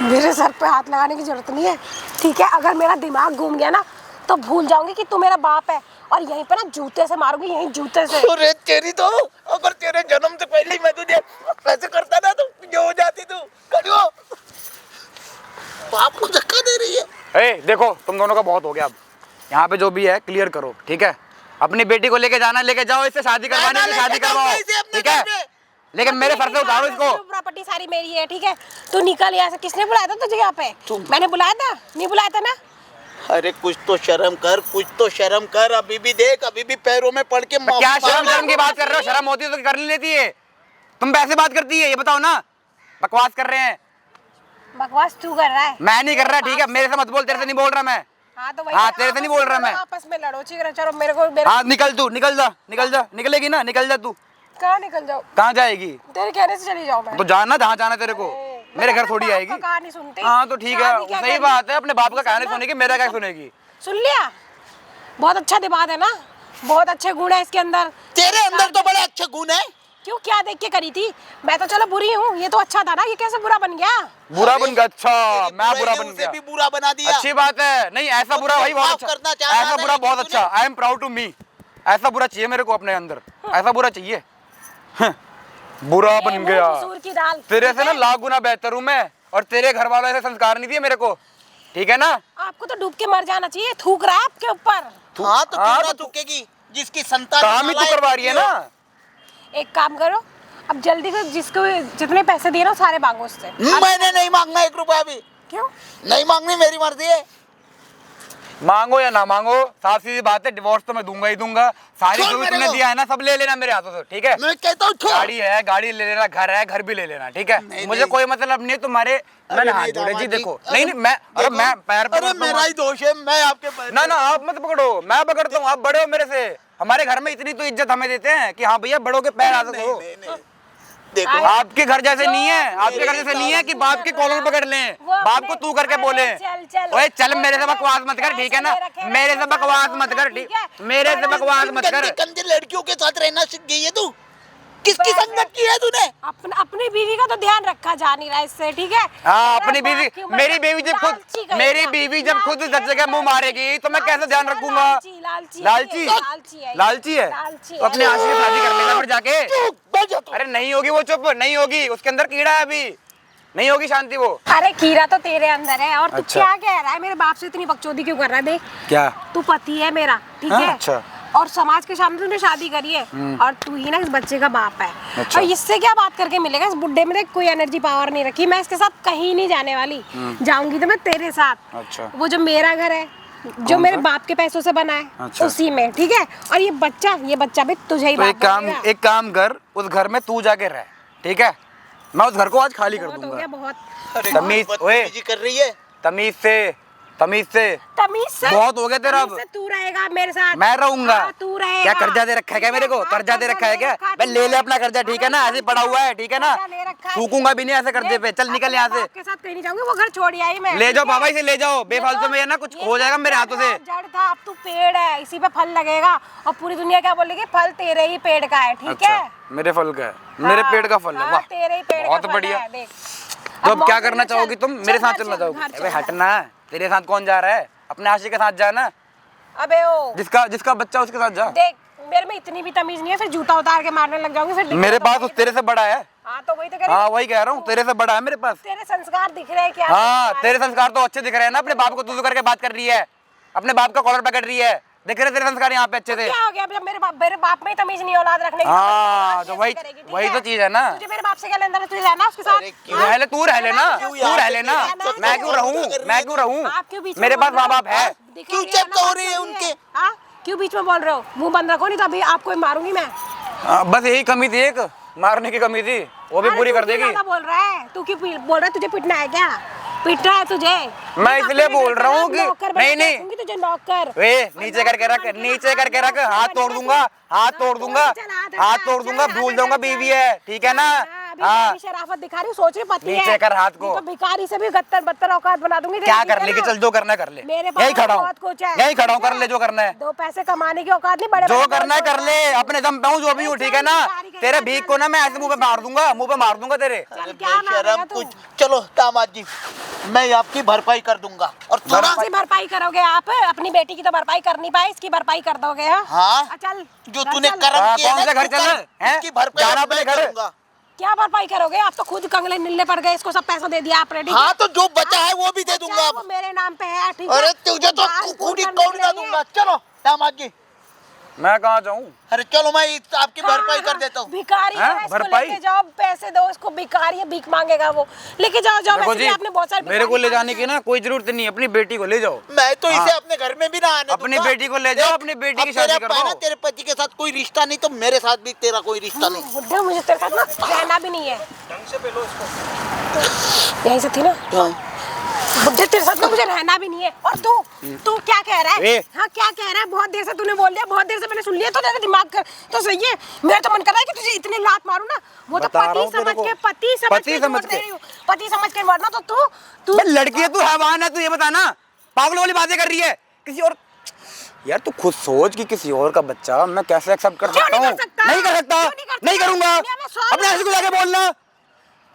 मेरे सर पे हाथ लगाने की जरूरत नहीं है, ठीक है? अगर मेरा दिमाग घूम गया ना, तो भूल जाऊंगी कि तू मेरा बाप है, और यहीं पे ना जूते से मारूंगी, यहीं जूते से। अरे तेरी तो, अगर तेरे जन्म से पहले ही मैं तुझे ऐसे करता ना, तो जो हो जाती तू। करियो, बाप को धक्का दे रही है। ए देखो, तुम दोनों का बहुत हो गया। अब यहाँ पे जो भी है क्लियर करो, ठीक है? अपनी बेटी को लेके जाना, लेके जाओ, इससे शादी करवानी है तो शादी करवाओ, ठीक है? लेकिन मेरे सर से उतारो इसको। प्रॉपर्टी सारी मेरी है, ठीक है? तू निकल यहाँ से। किसने बुलाया था तुझे यहाँ पे? मैंने बुलाया था? नहीं बुलाया था ना? अरे कुछ तो शर्म कर, कुछ तो शर्म कर। अभी भी देख, अभी भी पैरों में पड़ के माफी क्या मांग शर्म ले। शर्म की बात कर रहे हो? शर्म होती तो कर लेती है। तुम पैसे बात करती है, ये बताओ ना। बकवास कर रहे हैं। बकवास तू कर रहा है। मैं नहीं कर रहा, ठीक है? मेरे से मत बोल, तेरे से नहीं बोल रहा मैं। हाँ तो वही, हाँ, तेरे से नहीं बोल रहा मैं। आपस में लड़ो, ठीक है? चलो मेरे को हाँ निकल तू, निकल जा, निकल जा, निकलेगी ना, निकल जा तू। कहाँ निकल जाओ? कहाँ जाएगी? तेरे कहने से चली जाऊँ मैं? तो जाना जहाँ जाना तेरे को। मेरे घर थोड़ी आएगी। कहानी सुनती। हाँ तो ठीक शादी क्या है, सही करनी? बात है। अपने बाप का कहना सुनेगी, मेरा क्या सुनेगी? सुन लिया? बहुत अच्छा दिमाग है ना, बहुत अच्छे गुण है इसके अंदर। तेरे अंदर तो बड़े अच्छे गुण है। क्यों, क्या देख के करी थी? मैं तो चलो बुरी हूँ, ये तो अच्छा था ना, ये कैसे बुरा बन गया? बुरा बन गया? अच्छा, तेरी मैं बुराई बुरा ने बन उसे गया। भी बुरा बना दिया। अच्छी बात है। नहीं ऐसा बुरा भाई बहुत माफ अच्छा, करना चाह रहा ऐसा था, बुरा लेकिन बहुत अच्छा। I am proud to me. ऐसा बुरा चाहिए मेरे को अपने अंदर, ऐसा बुरा चाहिए। बुरा ये बन मुंह गया। मसूर की दाल। तेरे ठीक से ना है? लाख गुना बेहतर हूँ मैं, और तेरे घर वालों ऐसे संस्कार नहीं दिए मेरे को, ठीक है ना? आपको तो डूब के मर जाना चाहिए, थूक रहा है आपके ऊपर। हाँ तो हाँ, क्यों ना तो थूकेगी, जिसकी संतान काम ही तू नालायक करवा रही है होती ना। एक काम करो, अब जल्दी से जिसको जितने पैसे दिए ना वो सारे मांगो उससे। मैंने नहीं मांगना 1 रुपया भी, क्यों? नहीं मांगनी, मेरी मर्जी है। मांगो या ना मांगो, साफ सीधी बात है, डिवोर्स तो मैं दूंगा ही दूंगा। सारी छोड़ जो मेरे तुमने को। दिया है ना सब ले लेना मेरे हाथों से, ठीक है? मैं कहता हूँ छोड़। गाड़ी है, गाड़ी ले लेना, घर है, घर भी ले लेना, ठीक है? नहीं, मुझे नहीं। कोई मतलब नहीं तुम्हारे। मैंने हाथ नहीं, जोड़े जी, दामाद जी। देखो नहीं नहीं मैं, अरे देखो, मैं पैर अरे मेरा ही दोष है, मैं आपके पैर ना ना आप मत पकड़ो, मैं पकड़ता हूँ, आप बड़े हो मेरे से। हमारे घर में इतनी तो इज्जत हमें देते हैं कि हाँ भैया बड़ों के पैर आ नहीं, सको। नहीं, नहीं। देखो आपके घर जैसे नहीं है, आपके घर जैसे नहीं है कि बाप के कॉलर पकड़ लें, वो बाप अपने- को तू करके अरे बोले। चल, ओए चल वो मेरे से अपने बकवास मत कर, ठीक है ना? पैसे ले रखे मेरे से हैं, बकवास मत कर, ठीक ठीक? है? मेरे से बकवास मत कर। गंदी लड़कियों के साथ रहना सीख गई है तू। किसकी पैसे- संगत की है तूने? अपनी बीवी का तो ध्यान रखा जा नहीं रहा इससे, ठीक है? हाँ मेरा अपनी बाप बीवी, क्यों मेरी बीवी जब खुद, लालची कहेगा, मेरी बीवी जब खुद लालची जगह मुंह मारेगी तो मैं कैसे ध्यान रखूंगा? लालची लालची लालची है, लालची है लालची तो अपने आशिक से शादी कर लेना फिर जाके। चुप बैठ जा तू। अरे नहीं होगी वो, चुप नहीं होगी, उसके अंदर कीड़ा है अभी, नहीं होगी शांति वो। अरे कीड़ा तो तेरे अंदर है। और तू अच्छा। क्या कह रहा है? मेरे बाप से इतनी बकचोदी क्यों कर रहा है? देख, क्या? तू पति है मेरा, ठीक हाँ, है? अच्छा। और समाज के सामने तूने शादी करी है और तू ही ना इस बच्चे का बाप है। अच्छा। और इससे क्या बात करके मिलेगा? इस बुड्ढे में देख कोई एनर्जी पावर नहीं रखी। मैं इसके साथ कहीं नहीं जाने वाली, जाऊंगी तो मैं तेरे साथ। अच्छा। वो जो मेरा घर है, जो मेरे बाप के पैसों से बना है, अच्छा। उसी में, ठीक है? और ये बच्चा भी तुझे ही तो बाप बनेगा। एक काम कर, उस घर में तू जाके रह, ठीक है? मैं उस घर को आज खाली कर बहुत हो दूंगा। गया, बहुत। अरे तमीज, ओए बदतमीजी कर रही है। तमीज से, तमीज से। तमीज से बहुत हो गया तेरा अब। तमीज से तू रहेगा मेरे साथ। मैं रहूंगा। हाँ, तू रहेगा। क्या कर्जा दे रखा है क्या मेरे को? हाँ, कर्जा दे रखा है क्या? रखा मैं ले तूने। ले अपना कर्जा, ठीक है ना? ऐसे ही पड़ा हुआ है, ठीक है ना? कर्जा ले रखा है। थूकूंगा भी नहीं ऐसे कर्जे पे। चल निकल यहाँ से, आपके साथ कहीं नहीं जाऊंगी, वो घर छोड़ आई मैं। ले जाओ ठीक है? बाबा, इसे ले जाओ, बेफालतू में ये ना कुछ हो जाएगा मेरे हाथों से। जड़ था, अब तू पेड़ है, इसी पे फल लगेगा और पूरी दुनिया क्या बोलेगी? फल तेरे ही पेड़ का है, ठीक है? मेरे फल का है, मेरे हाँ, पेड़ का फल है, हाँ, वाह तेरे ही पेड़ का बहुत फल बढ़िया। है, देख। तो अब क्या मौज करना में चल। चाहोगी तुम? मेरे साथ चल, चलना चल, चाहोगी? घर अबे चल। हटना, तेरे साथ कौन जा रहा है? अपने आशिक के साथ जाना, अबे ओ जिसका बच्चा उसके साथ जा। देख, मेरे में इतनी भी तमीज नहीं है, फिर जूता उतार के मारने लग जाऊंगी फिर। मेरे पास उस तेरे से बड़ा है। हाँ तो वही तो कह रही हाँ हूँ। वही कह रहा हूँ, तेरे से बड़ा है मेरे पास। तेरे संस्कार दिख रहे हैं क्या? हाँ संस्कार तेरे है? संस्कार तो अच्छे दिख रहे हैं ना। अपने बाप को तू करके बात कर रही है, अपने बाप का कॉलर पकड़ रही है, दिख रहे तेरे संस्कार यहाँ पे अच्छे से। क्या हो गया? जब मेरे बाप में ही तमीज नहीं, औलाद रखने की। हाँ, औलाद तो कैसे वही- करेगी, ठीक वही है? तो चीज़ है ना। तुझे मेरे बाप से क्या लेना है? तुझे रहना उसके साथ? रह ले, तू रह लेना, क्यों तू यार? रह लेना, मैं क्यों रहूँ, मैं क्यों रहूँ? आप क्यों बीच में मेरे बोल पास रहे माँ हो? बाप है। दिखा क्यों दिया चेक ना, हो बात रही है सुन उनके? हाँ? क्यों बीच में बोल रहे हो? मुंह बंद रखो, नहीं तो अभी आपको ही मारूंगी मैं। बस यही कमी थी, एक मारने की कमी थी, वो भी अरे पूरी तू कर क्यों देगी। ज्यादा बोल रहा है? तू क्यों बोल रहा है? तुझे पिटना है क्या? पिट रहा है तुझे? मैं इसलिए बोल रहा हूँ कि नहीं नहीं, नहीं तुझे नौकर। वे नीचे करके रख, नीचे करके रख, हाथ तोड़ दूंगा, हाथ तोड़ दूंगा, हाथ तोड़ दूंगा, भूल जाऊंगा बीवी है, ठीक है ना? हाँ शराफत दिखा रही हूँ, सोच रही पति है। नीचे कर हाथ को। नहीं तो भिखारी से भी बदतर औकात बना दूंगी। क्या ठीक है कर ले कि ना? चल जो करना है कर ले, मेरे पास यही खड़ा हूँ, बहुत कुछ है, यही खड़ा हूँ, ठीक कर ले जो करना है, 2 पैसे कमाने की औकात नहीं, बड़े जो बड़े करना है बोल कर ले, अपने दम पे हूँ जो भी हूँ, ठीक है ना? तेरे भीख को ना मैं ऐसे मुंह पे मार दूंगा, मुंह पे मार दूंगा तेरे। चल, क्या मारेगा बेशरम तू? कुछ। चलो दामाद जी, मैं आपकी भरपाई कर दूंगा। और कौन थोड़ा सी भरपाई करोगे आप? अपनी बेटी की तो भरपाई कर नहीं पाए, इसकी भरपाई कर दोगे? हाँ? चल जो घर तूने चल। कर्म हाँ, किया कौन ना, सा घर तू चल कर, है? इसकी भरपाई जाना मैं अपने घर। करूंगा। क्या भरपाई करोगे? आप तो खुद कंगले नीले पड़ गए, इसको सब पैसा दे दिया आपने, ठीक है? हाँ तो जो बचा है वो भी दे अच्छा, दूंगा वो अब। मेरे नाम पे है, ठीक है? अरे तुझे तो बाल पूरी फूल करने कौड़ी ना के लिए। दूंगा। चलो दामाद जी, मैं कहाँ जाऊँ? अरे चलो मैं आपकी भरपाई कर हाँ, देता हूँ। भिखारी हाँ, है, इसको भरपाई? लेके जाओ, पैसे दो इसको, भिखारी है, भीख मांगेगा वो, लेके जाओ जाओ। देखो वैसे जी, भी आपने बहुत सारे मेरे को ले भिखारी जाने की ना कोई जरूरत नहीं, अपनी बेटी को ले जाओ। मैं तो इसे हाँ। अपने घर में भी ना आने अपनी दूंगा। बेटी को ले जाओ, देख, अपनी बेटी की अब शादी तेरे करवाओ। पास ना तेरे पति के साथ कोई रिश्ता नहीं, तो मेरे साथ भी तेरा कोई रिश्ता नहीं। बुड्ढे, मुझे तेरे साथ ना रहना भी नहीं है। यहीं से थी ना? हाँ। बुड्ढे, तेरे साथ ना मुझे रहना भी नहीं है। और तू क्या कह रहा है? ए। हाँ क्या कह रहा है? बहुत देर से तूने बोल लिया, बहुत देर से मैंने सुन लिया, तो तेरा दिमाग तो सही है। मेरा तो मन कर रहा है कि तुझे इतने लात मारूं ना, वो तो बता रहा पति हूं तेरे समझ को। के, पति समझ पति के समझ बोल के। रही हूँ। पति समझ के मरना, तो तू बे लड़की है तू, हैवान है तू, ये बताना, पागलों वाली बातें कर रही है किसी और। यार तू खुद सोच कि किसी और का बच्चा मैं कैसे एक्सेप्ट कर क्यों सकता नहीं हूँ? कर सकता? नहीं कर सकता, क्यों नहीं कर सकता? नहीं करूंगा। दुनिया में 100 अपने आशिक को जाके बोलना,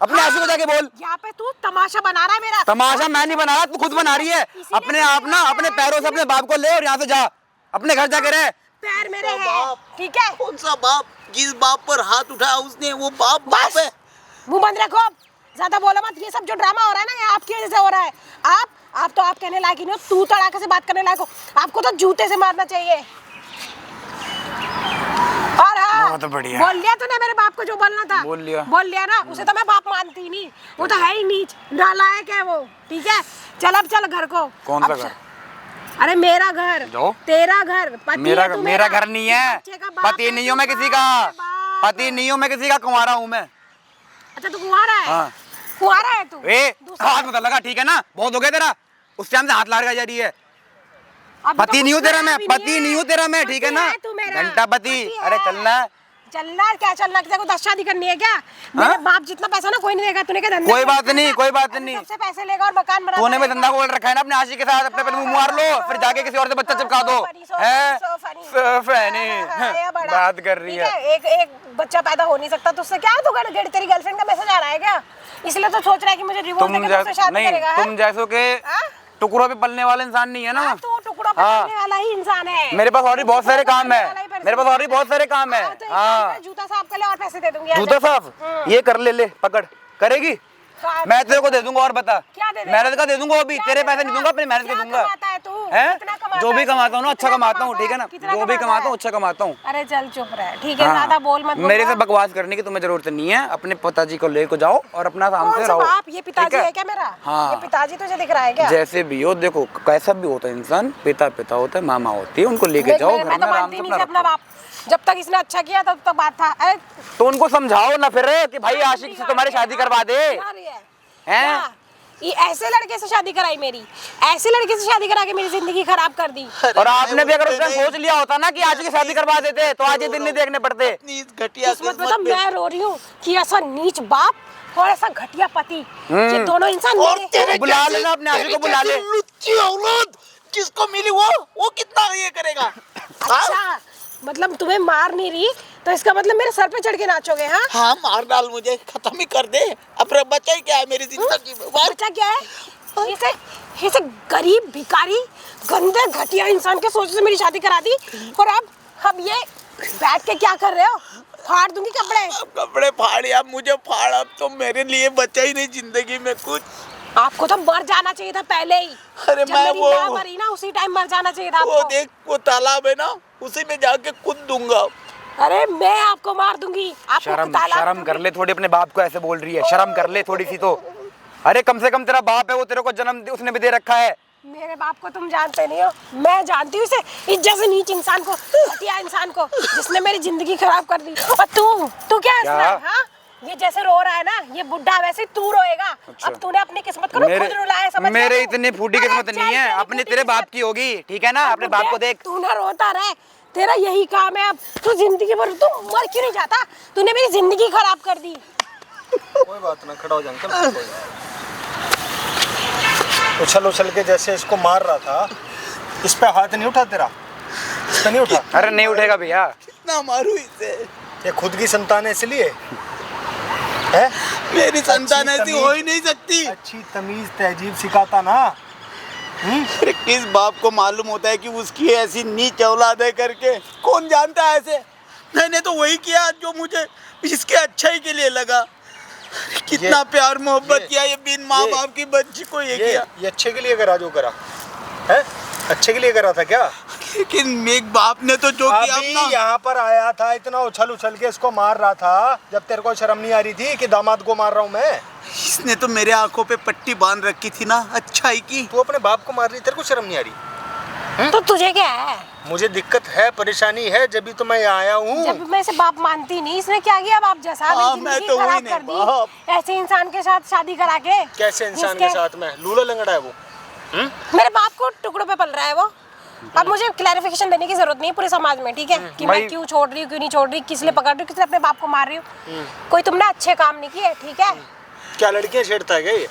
अपने आशिक को जाके बोल। यहाँ पे तू तमाशा बना रहा है मेरा। तमाशा मैं नहीं बना रहा, तू खुद बना रही है। इसीलिए अपने आप ना अपने पैरों से अपने बाप को ले और यहाँ से जा, अपने घर जाके रह। पैर मेरे कौन सा हैं, बाप? ठीक है? कौन सा बाप? जिस बाप पर हाथ उठाया उसने, वो बाप बाप है। मुंह बंद रखो, अब ज्यादा बोलो मत। ये सब जो ड्रामा हो रहा है ना, ये आपकी वजह से हो रहा है। आप तो आप कहने लायक ही नहीं हो, तू तड़ाके से बात करने लायक हो। आपको तो जूते से मारना चाहिए। और हाँ, बहुत बढ़िया। बोल लिया तूने मेरे बाप को जो बोलना था। बोल लिया ना, उसे तो मैं बाप मानती नहीं, वो तो है ही नीच, नालायक है वो। ठीक है, चल अब चल घर को। कौन सा अब घर? अरे मेरा घर, जो? तेरा घर, पति मेरा है तू मेरा घर नहीं है, बच्चे का बाप पति है नहीं तू, हूँ मैं किसी का, बाप है, बाप। पति नहीं हूँ मैं किसी का, कुंवारा हूँ मैं। अच्छा तू कुंवारा है? हाँ। कुंवारा है तू? ए दूसरा हाथ मत लगा, ठीक है ना, बहुत हो गया तेरा, उस टाइम से हाथ लाड़ जा रही है। अब तो पति नहीं हूँ कुछ तेरा मैं, भी पति है। नहीं हूँ तेरा मैं, ठीक है ना, तू मेरा घंटा पति। अरे है। चलना चलना क्या, चलना तेरे को 10 शादी करनी है क्या? मेरे बाप जितना पैसा ना कोई नहीं देगा। तूने क्या धंधा कोई किया? बात नहीं, कोई बात ऐसे नहीं। सबसे पैसे लेगा और मकान बना तूने भी धंधा खोल रखा है ना अपने आशिक के साथ, अपने पे मुंह मार लो, फिर जाके किसी और से बच्चा चिपका दो। हैं? So funny। बात कर रही है। एक बच्चा पैदा हो नहीं सकता तो उससे क्या है? तो तेरी गर्लफ्रेंड का मैसेज आ रहा है क्या? इसलिए तो सोच रहा है कि मुझे डिवोर्स देके तुझसे शादी नहीं, करेगा। तुम जैसो के टुकड़ों पे पलने वाला इंसान नहीं है ना। तू टुकड़ों पे पलने वाला ही इंसान है। मेरे पास और भी बहुत सारे काम है, मेरे पास और भी बहुत सारे काम है। तो हाँ, जूता साफ कर ले और पैसे दे दूंगी। जूता साफ ये कर ले, ले पकड़, करेगी? मैं तेरे को दे दूंगा, और बता। क्या दे देगा? मेहनत का दे दूंगा, अभी क्या तेरे दे पैसे नहीं देगा? दूंगा, अपनी मेहनत के क्या दूंगा। कमाता है तू? हैं? कितना कमाता जो भी है? कमाता हूँ ना अच्छा कितना कमाता हूँ, कमाता ठीक है ना, कितना जो भी कमाता कमाता हूँ है? अच्छा कमाता हूँ। अरे चल चुप रहे, ठीक है, हाँ। ज्यादा बोल मत। मेरे से बकवास करने की तुम्हें जरूरत नहीं है, अपने पिताजी को लेकर जाओ और अपना काम से रहो। बाप, ये पिताजी ठीक है क्या मेरा? हाँ। ये पिताजी तुझे दिख रहा है क्या? जैसे भी हो, देखो कैसा भी होता है इंसान, पिता पिता होता है, मामा होती है, उनको लेके जाओ घर मैं में तो आराम मानती से नहीं अपना से अपना रखो। बाप, जब तक इसने अच्छा किया तब तक बात था। अरे तो उनको समझाओ ना फिर कि भाई आशिक से तुम्हारी शादी करवा दे। क्या रही है? हैं? क्या? ये ऐसे लड़के से शादी कराई मेरी, ऐसे लड़के से शादी करा के मेरी जिंदगी खराब कर दी। और आपने भी अगर उस टाइम सोच लिया होता ना कि आज की शादी करवा देते तो आज ये दिन नहीं देखने पड़ते। घटिया किस्मत में तो मैं रो रही हूँ कि ऐसा नीच बाप और ऐसा घटिया पति, ये दोनों इंसान मेरे- बुला लेना अपने आशिक को, बुला ले। लुच्ची औलाद जिसको मिली वो कितना ये करेगा? अच्छा मतलब तुम्हें मार नहीं रही तो इसका मतलब मेरे सर पे चढ़ के नाचोगे? हाँ हाँ मार डाल, मुझे खत्म ही कर दे। अपना बच्चा ही क्या है मेरी जिंदगी में? बच्चा क्या है? इसे गरीब भिखारी गंदे घटिया इंसान के सोच से मेरी शादी करा दी और अब ये बैठ के क्या कर रहे हो? फाड़ दूंगी कपड़े। अब कपड़े फाड़ या मुझे फाड़, अब तो मेरे लिए बचा ही नहीं जिंदगी में कुछ। आपको तो मर जाना चाहिए था पहले ही। अरे जब मैं मेरी वो- माँ मरी ना उसी टाइम मर जाना चाहिए था वो आपको। देख वो तालाब है ना, उसी में जाके कूद दूंगा। अरे मैं आपको मार दूंगी। आपको शर्म तालाब शर्म दूंगी। कर ले थोड़ी, अपने बाप को ऐसे बोल रही है, शर्म कर ले थोड़ी सी तो। अरे कम से कम तेरा बाप है, वो तेरे को जन्म उसने भी दे रखा है। मेरे बाप को तुम जानते नहीं हो, मैं जानती हूँ इसे, इस जैसे नीच इंसान को, घटिया इंसान को, जिसने मेरी जिंदगी खराब कर दी। और तू क्या हंस रहा है? हाँ? ये जैसे रो रहा है ना, ये बुढ़ा वैसे तू रोएगा। अब तूने अपनी किस्मत को ना खुद रुलाया, समझ मेरे गया? इतनी फूटी अरे किस्मत नहीं है, चल, अपने तेरी तेरे फूटी बाप किस्मत। की होगी, ठीक है ना, अपने बाप को देख। तू ना रोता रहे, तेरा यही काम है। अब तू जिंदगी भर तू मर क्यों नहीं जाता? तूने मेरी जिंदगी खराब कर दी। कोई बात ना, खड़ा हो जा अंकल। उछल उछल के जैसे इसको मार रहा था, इस पे हाथ नहीं उठा तेरा? इस पे नहीं उठा? अरे नहीं उठेगा भैया। कितना मारू इसे? ये खुद की संतान है इसलिए है? मेरी संतान अच्छी ऐसी तमीज- हो ही नहीं सकती। अच्छी तमीज तहजीब सिखाता ना। अरे किस बाप को मालूम होता है कि उसकी ऐसी नीच औलाद है करके? कौन जानता है ऐसे? मैंने तो वही किया जो मुझे इसके अच्छाई के लिए लगा। कितना प्यार मोहब्बत किया ये बिन माँ बाप की बच्ची को ये किया। ये अच्छे के लिए करा जो करा है? अच्छे के लिए करा था क्या? लेकिन एक बाप ने तो जो किया अभी अपना। यहाँ पर आया था, इतना उछल उछल के इसको मार रहा था, जब तेरे को शर्म नहीं आ रही थी कि दामाद को मार रहा हूँ मैं? इसने तो मेरे आंखों पे पट्टी बांध रखी थी ना अच्छाई की। तू अपने बाप को मार रही, तेरे को शर्म नहीं आ रही? तो तुझे क्या है? मुझे दिक्कत है, परेशानी है, जब भी तो मैं यहाँ आया हूँ। जब मैं इसे बाप मानती नहीं, इसने क्या किया बाप जैसा? हाँ, मेरी मैं जिंदगी तो वही खराब नहीं कर बाप। दी ऐसे इंसान के साथ शादी करा के। कैसे इंसान के जिसके- साथ में? लूला लंगड़ा है वो। मेरे बाप को टुकड़ों पे पल रहा है वो। अब मुझे क्लैरिफिकेशन देने की जरूरत नहीं है पूरे समाज में, ठीक है? कि मैं क्यों छोड़ रही हूँ, क्यों नहीं छोड़ रही, किस लिए पकड़ रही हूँ, किस लिए अपने बाप को मार रही हूँ। कोई तुमने अच्छे काम नहीं किए, ठीक है? क्या लड़कियां छेड़ता है क्या ये?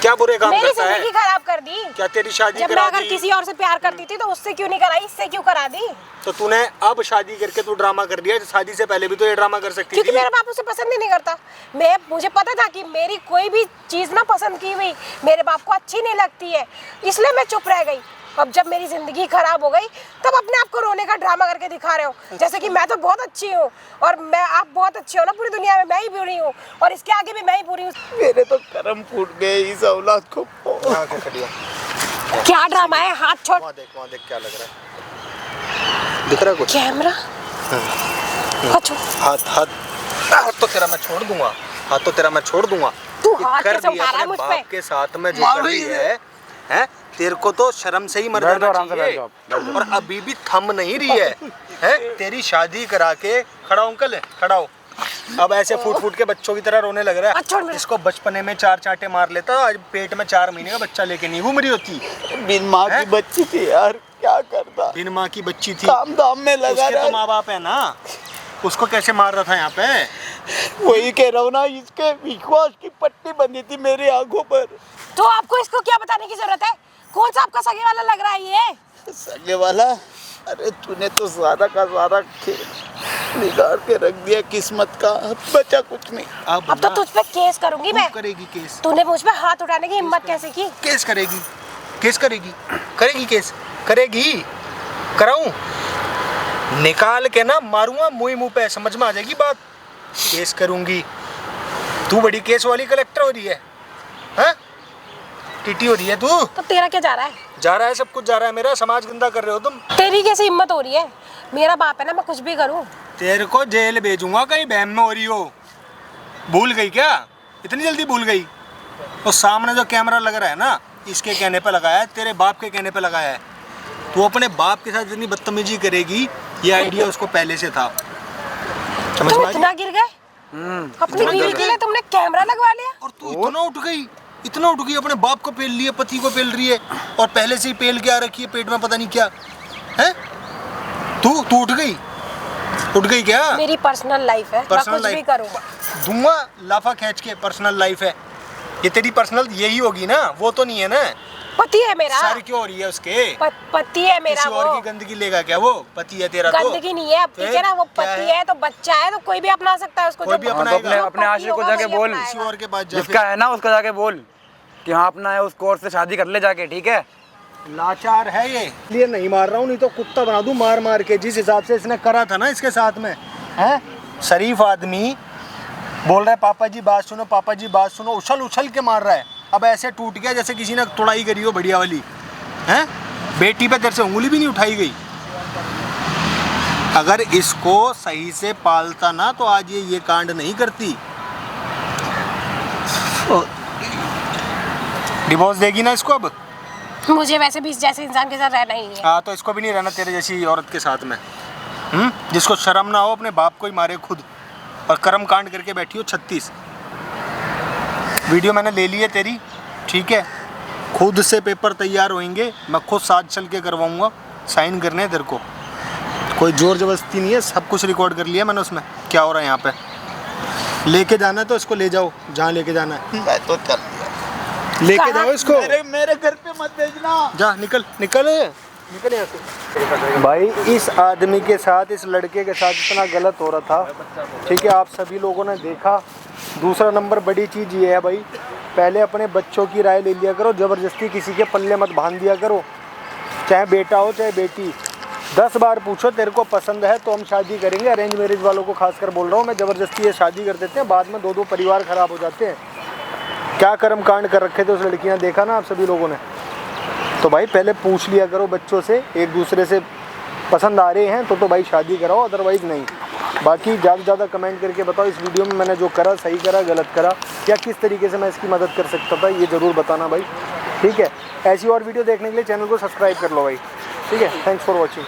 क्या बुरे काम मेरी करता जिंदगी है? खराब कर दी। क्या तेरी शादी जब मैं करा अगर दी? किसी और से प्यार करती थी तो उससे क्यों नहीं कराई, इससे क्यों करा दी? तो तूने अब शादी करके तू ड्रामा कर दिया, शादी से पहले भी तो ये ड्रामा कर सकती क्योंकि थी। मेरा बाप उसे पसंद ही नहीं करता। मुझे पता था कि मेरी कोई भी चीज ना पसंद की हुई मेरे बाप को अच्छी नहीं लगती है, इसलिए मैं चुप रह गई। अब जब मेरी जिंदगी खराब हो गई तब अपने आप को रोने का ड्रामा करके दिखा रहे हो, जैसे कि मैं तो बहुत अच्छी हूँ और आप बहुत अच्छे हो ना पूरी दुनिया में, मैं ही बुरी हूँ और इसके आगे भी मैं ही बुरी हूँ। मेरे तो कर्म फूट गए इस औलाद को। यहाँ के खड़ी हो। क्या ड्रामा है? हाथ छोड़। वहाँ देख क्या लग रहा है? दिख रहा है कुछ? कैमरा अच्छा हाथ तो तेरा मैं छोड़ दूंगा, हाथ तो तेरा मैं छोड़ दूंगा। तू ये हाथ कर कैसे रही है उठा रहा है अपने मुझ पे? बाप के साथ में जो कर रही है? तेरे को तो शर्म से ही मर बैठ जाना जाओ, आराम से चाहिए। बैठ जाओ। और अभी भी थम नहीं रही है? तेरी शादी करा के खड़ा हो अंकल, खड़ा हो। अब ऐसे फूट के बच्चों की तरह रोने लग रहा है। अच्छा, इसको बचपने में 4 चांटे मार लेता, आज पेट में 4 महीने का बच्चा लेके नहीं घूम रही होती। बिन माँ की बच्ची थी यार, क्या करता। बिन माँ की बच्ची थी, काम धाम में लगा उसके तो रहा। माँ बाप है ना, उसको कैसे मार रहा था यहाँ पे? वही कह रहा हूँ ना, इसके विश्वास की पट्टी बंधी थी मेरी आंखों पर। तो आपको इसको क्या बताने की जरूरत है? कौन सा आपका सगे वाला लग रहा है ये? सगे वाला? अरे तूने तो सारा का सारा खेल बिगाड़ के रख दिया किस्मत का, अब बचा कुछ नहीं। अब तो तुझ पे केस करूंगी मैं। करेगी केस? तूने मुझ पे हाथ उठाने की हिम्मत कैसे की? केस करेगी? केस करेगी? करेगी केस? करेगी? कराऊं? निकाल के ना मारूंगा मुंह पे, समझ में आ जाएगी बात। केस करूंगी? तू बड़ी केस वाली कलेक्टर हो रही है, हैं? टीटी हो रही है तू। तो तेरा क्या जा रहा है? जा रहा है, सब कुछ जा रहा है मेरा। समाज गंदा कर रहे हो तुम। तेरी कैसे हिम्मत हो रही है? मेरा बाप है ना, मैं कुछ भी करूं। तेरे को जेल भेजूंगा, कहीं बहम में हो रही हो। भूल गई क्या? इतनी जल्दी भूल गई? तो सामने जो कैमरा लग रहा है ना, इसके कहने पे लगाया है, तेरे बाप के कहने पे लगाया है। तू अपने बाप के साथ इतनी बदतमीजी करेगी, ये आइडिया उसको पहले से था। समझ तुम में आ गई? इतना गिर गए? अपनी बीवी के लिए तुमने कैमरा लगवा लिया? और तू इतना उठ गई, इतना उठ गई, अपने बाप को पेल लिया, पति को पेल रही है, और पहले से ही पेल के आ रखी है पेट में, पता नहीं क्या है। तू उठ गई, उठ गई क्या? मेरी पर्सनल लाइफ है, मैं कुछ भी करूं। दूंगा लाफा खींच के। पर्सनल लाइफ है ये तेरी, पर्सनल यही होगी ना, वो तो नहीं है ना। पति है मेरा। सारी क्यों हो रही है उसके? पति है मेरा। किसी और की गंदगी लेगा क्या वो? पति है तेरा तो। गंदगी नहीं है, अब ठीक है ना, वो पति है तो बच्चा है तो कोई भी अपना सकता है उसको। कोई भी अपनाएगा। अपने आशिक को जाके बोल, किसी और के पास जा। जिसका है ना उसको जाके बोल कि हाँ अपना है, उसको और से शादी कर ले जाके, ठीक है? लाचार है ये, इसलिए नहीं मार रहा हूँ, नहीं तो कुत्ता बना दूं मार के। जिस हिसाब से इसने करा था ना इसके साथ में, हैं? शरीफ आदमी बोल रहा है पापा जी बात सुनो, पापा जी बात सुनो, उछल के मार रहा है। अब ऐसे टूट गया जैसे किसी ने तुड़ाई करी हो बढ़िया वाली, हैं? बेटी पे तेरे से उंगली भी नहीं उठाई गई। अगर इसको सही से पालता ना तो आज ये कांड नहीं करती। डिवोर्स देगी ना इसको अब? मुझे वैसे भी इस जैसे इंसान के साथ रहना ही नहीं है। हाँ, तो इसको भी नहीं रहना तेरे जैसी औरत के साथ में, जिसको शर्म ना हो, अपने बाप को ही मारे खुद, और कर्म कांड करके बैठी हो 36। वीडियो मैंने ले ली है तेरी, ठीक है? खुद से पेपर तैयार होंगे, मैं खुद साथ चल के करवाऊंगा, साइन करने हैं तेरे को। कोई जोर जबरदस्ती नहीं है, सब कुछ रिकॉर्ड कर लिया मैंने उसमें क्या हो रहा है यहाँ पे। लेके जाना है तो इसको ले जाओ जहाँ लेके जाना है। मैं तो चल लेके जाओ इसको। मेरे घर पे मत भेजना। जा, निकल यहाँ से। भाई इस आदमी के साथ, इस लड़के के साथ इतना गलत हो रहा था, ठीक है? आप सभी लोगों ने देखा। दूसरा नंबर बड़ी चीज़ ये है भाई, पहले अपने बच्चों की राय ले लिया करो, ज़बरदस्ती किसी के पल्ले मत बांध दिया करो, चाहे बेटा हो चाहे बेटी। 10 बार पूछो तेरे को पसंद है तो हम शादी करेंगे। अरेंज मैरिज वालों को खासकर बोल रहा हूँ मैं, ज़बरदस्ती ये शादी कर देते हैं, बाद में 2-2 परिवार ख़राब हो जाते हैं। क्या कर्म कांड कर रखे थे उस लड़की ने, देखा ना आप सभी लोगों ने। तो भाई पहले पूछ लिया करो बच्चों से, एक दूसरे से पसंद आ रहे हैं तो भाई शादी कराओ, अदरवाइज़ नहीं। बाकी ज़्यादा से ज़्यादा कमेंट करके बताओ इस वीडियो में मैंने जो करा सही करा, गलत करा, या किस तरीके से मैं इसकी मदद कर सकता था, ये ज़रूर बताना भाई, ठीक है? ऐसी और वीडियो देखने के लिए चैनल को सब्सक्राइब कर लो भाई, ठीक है? Thanks for watching.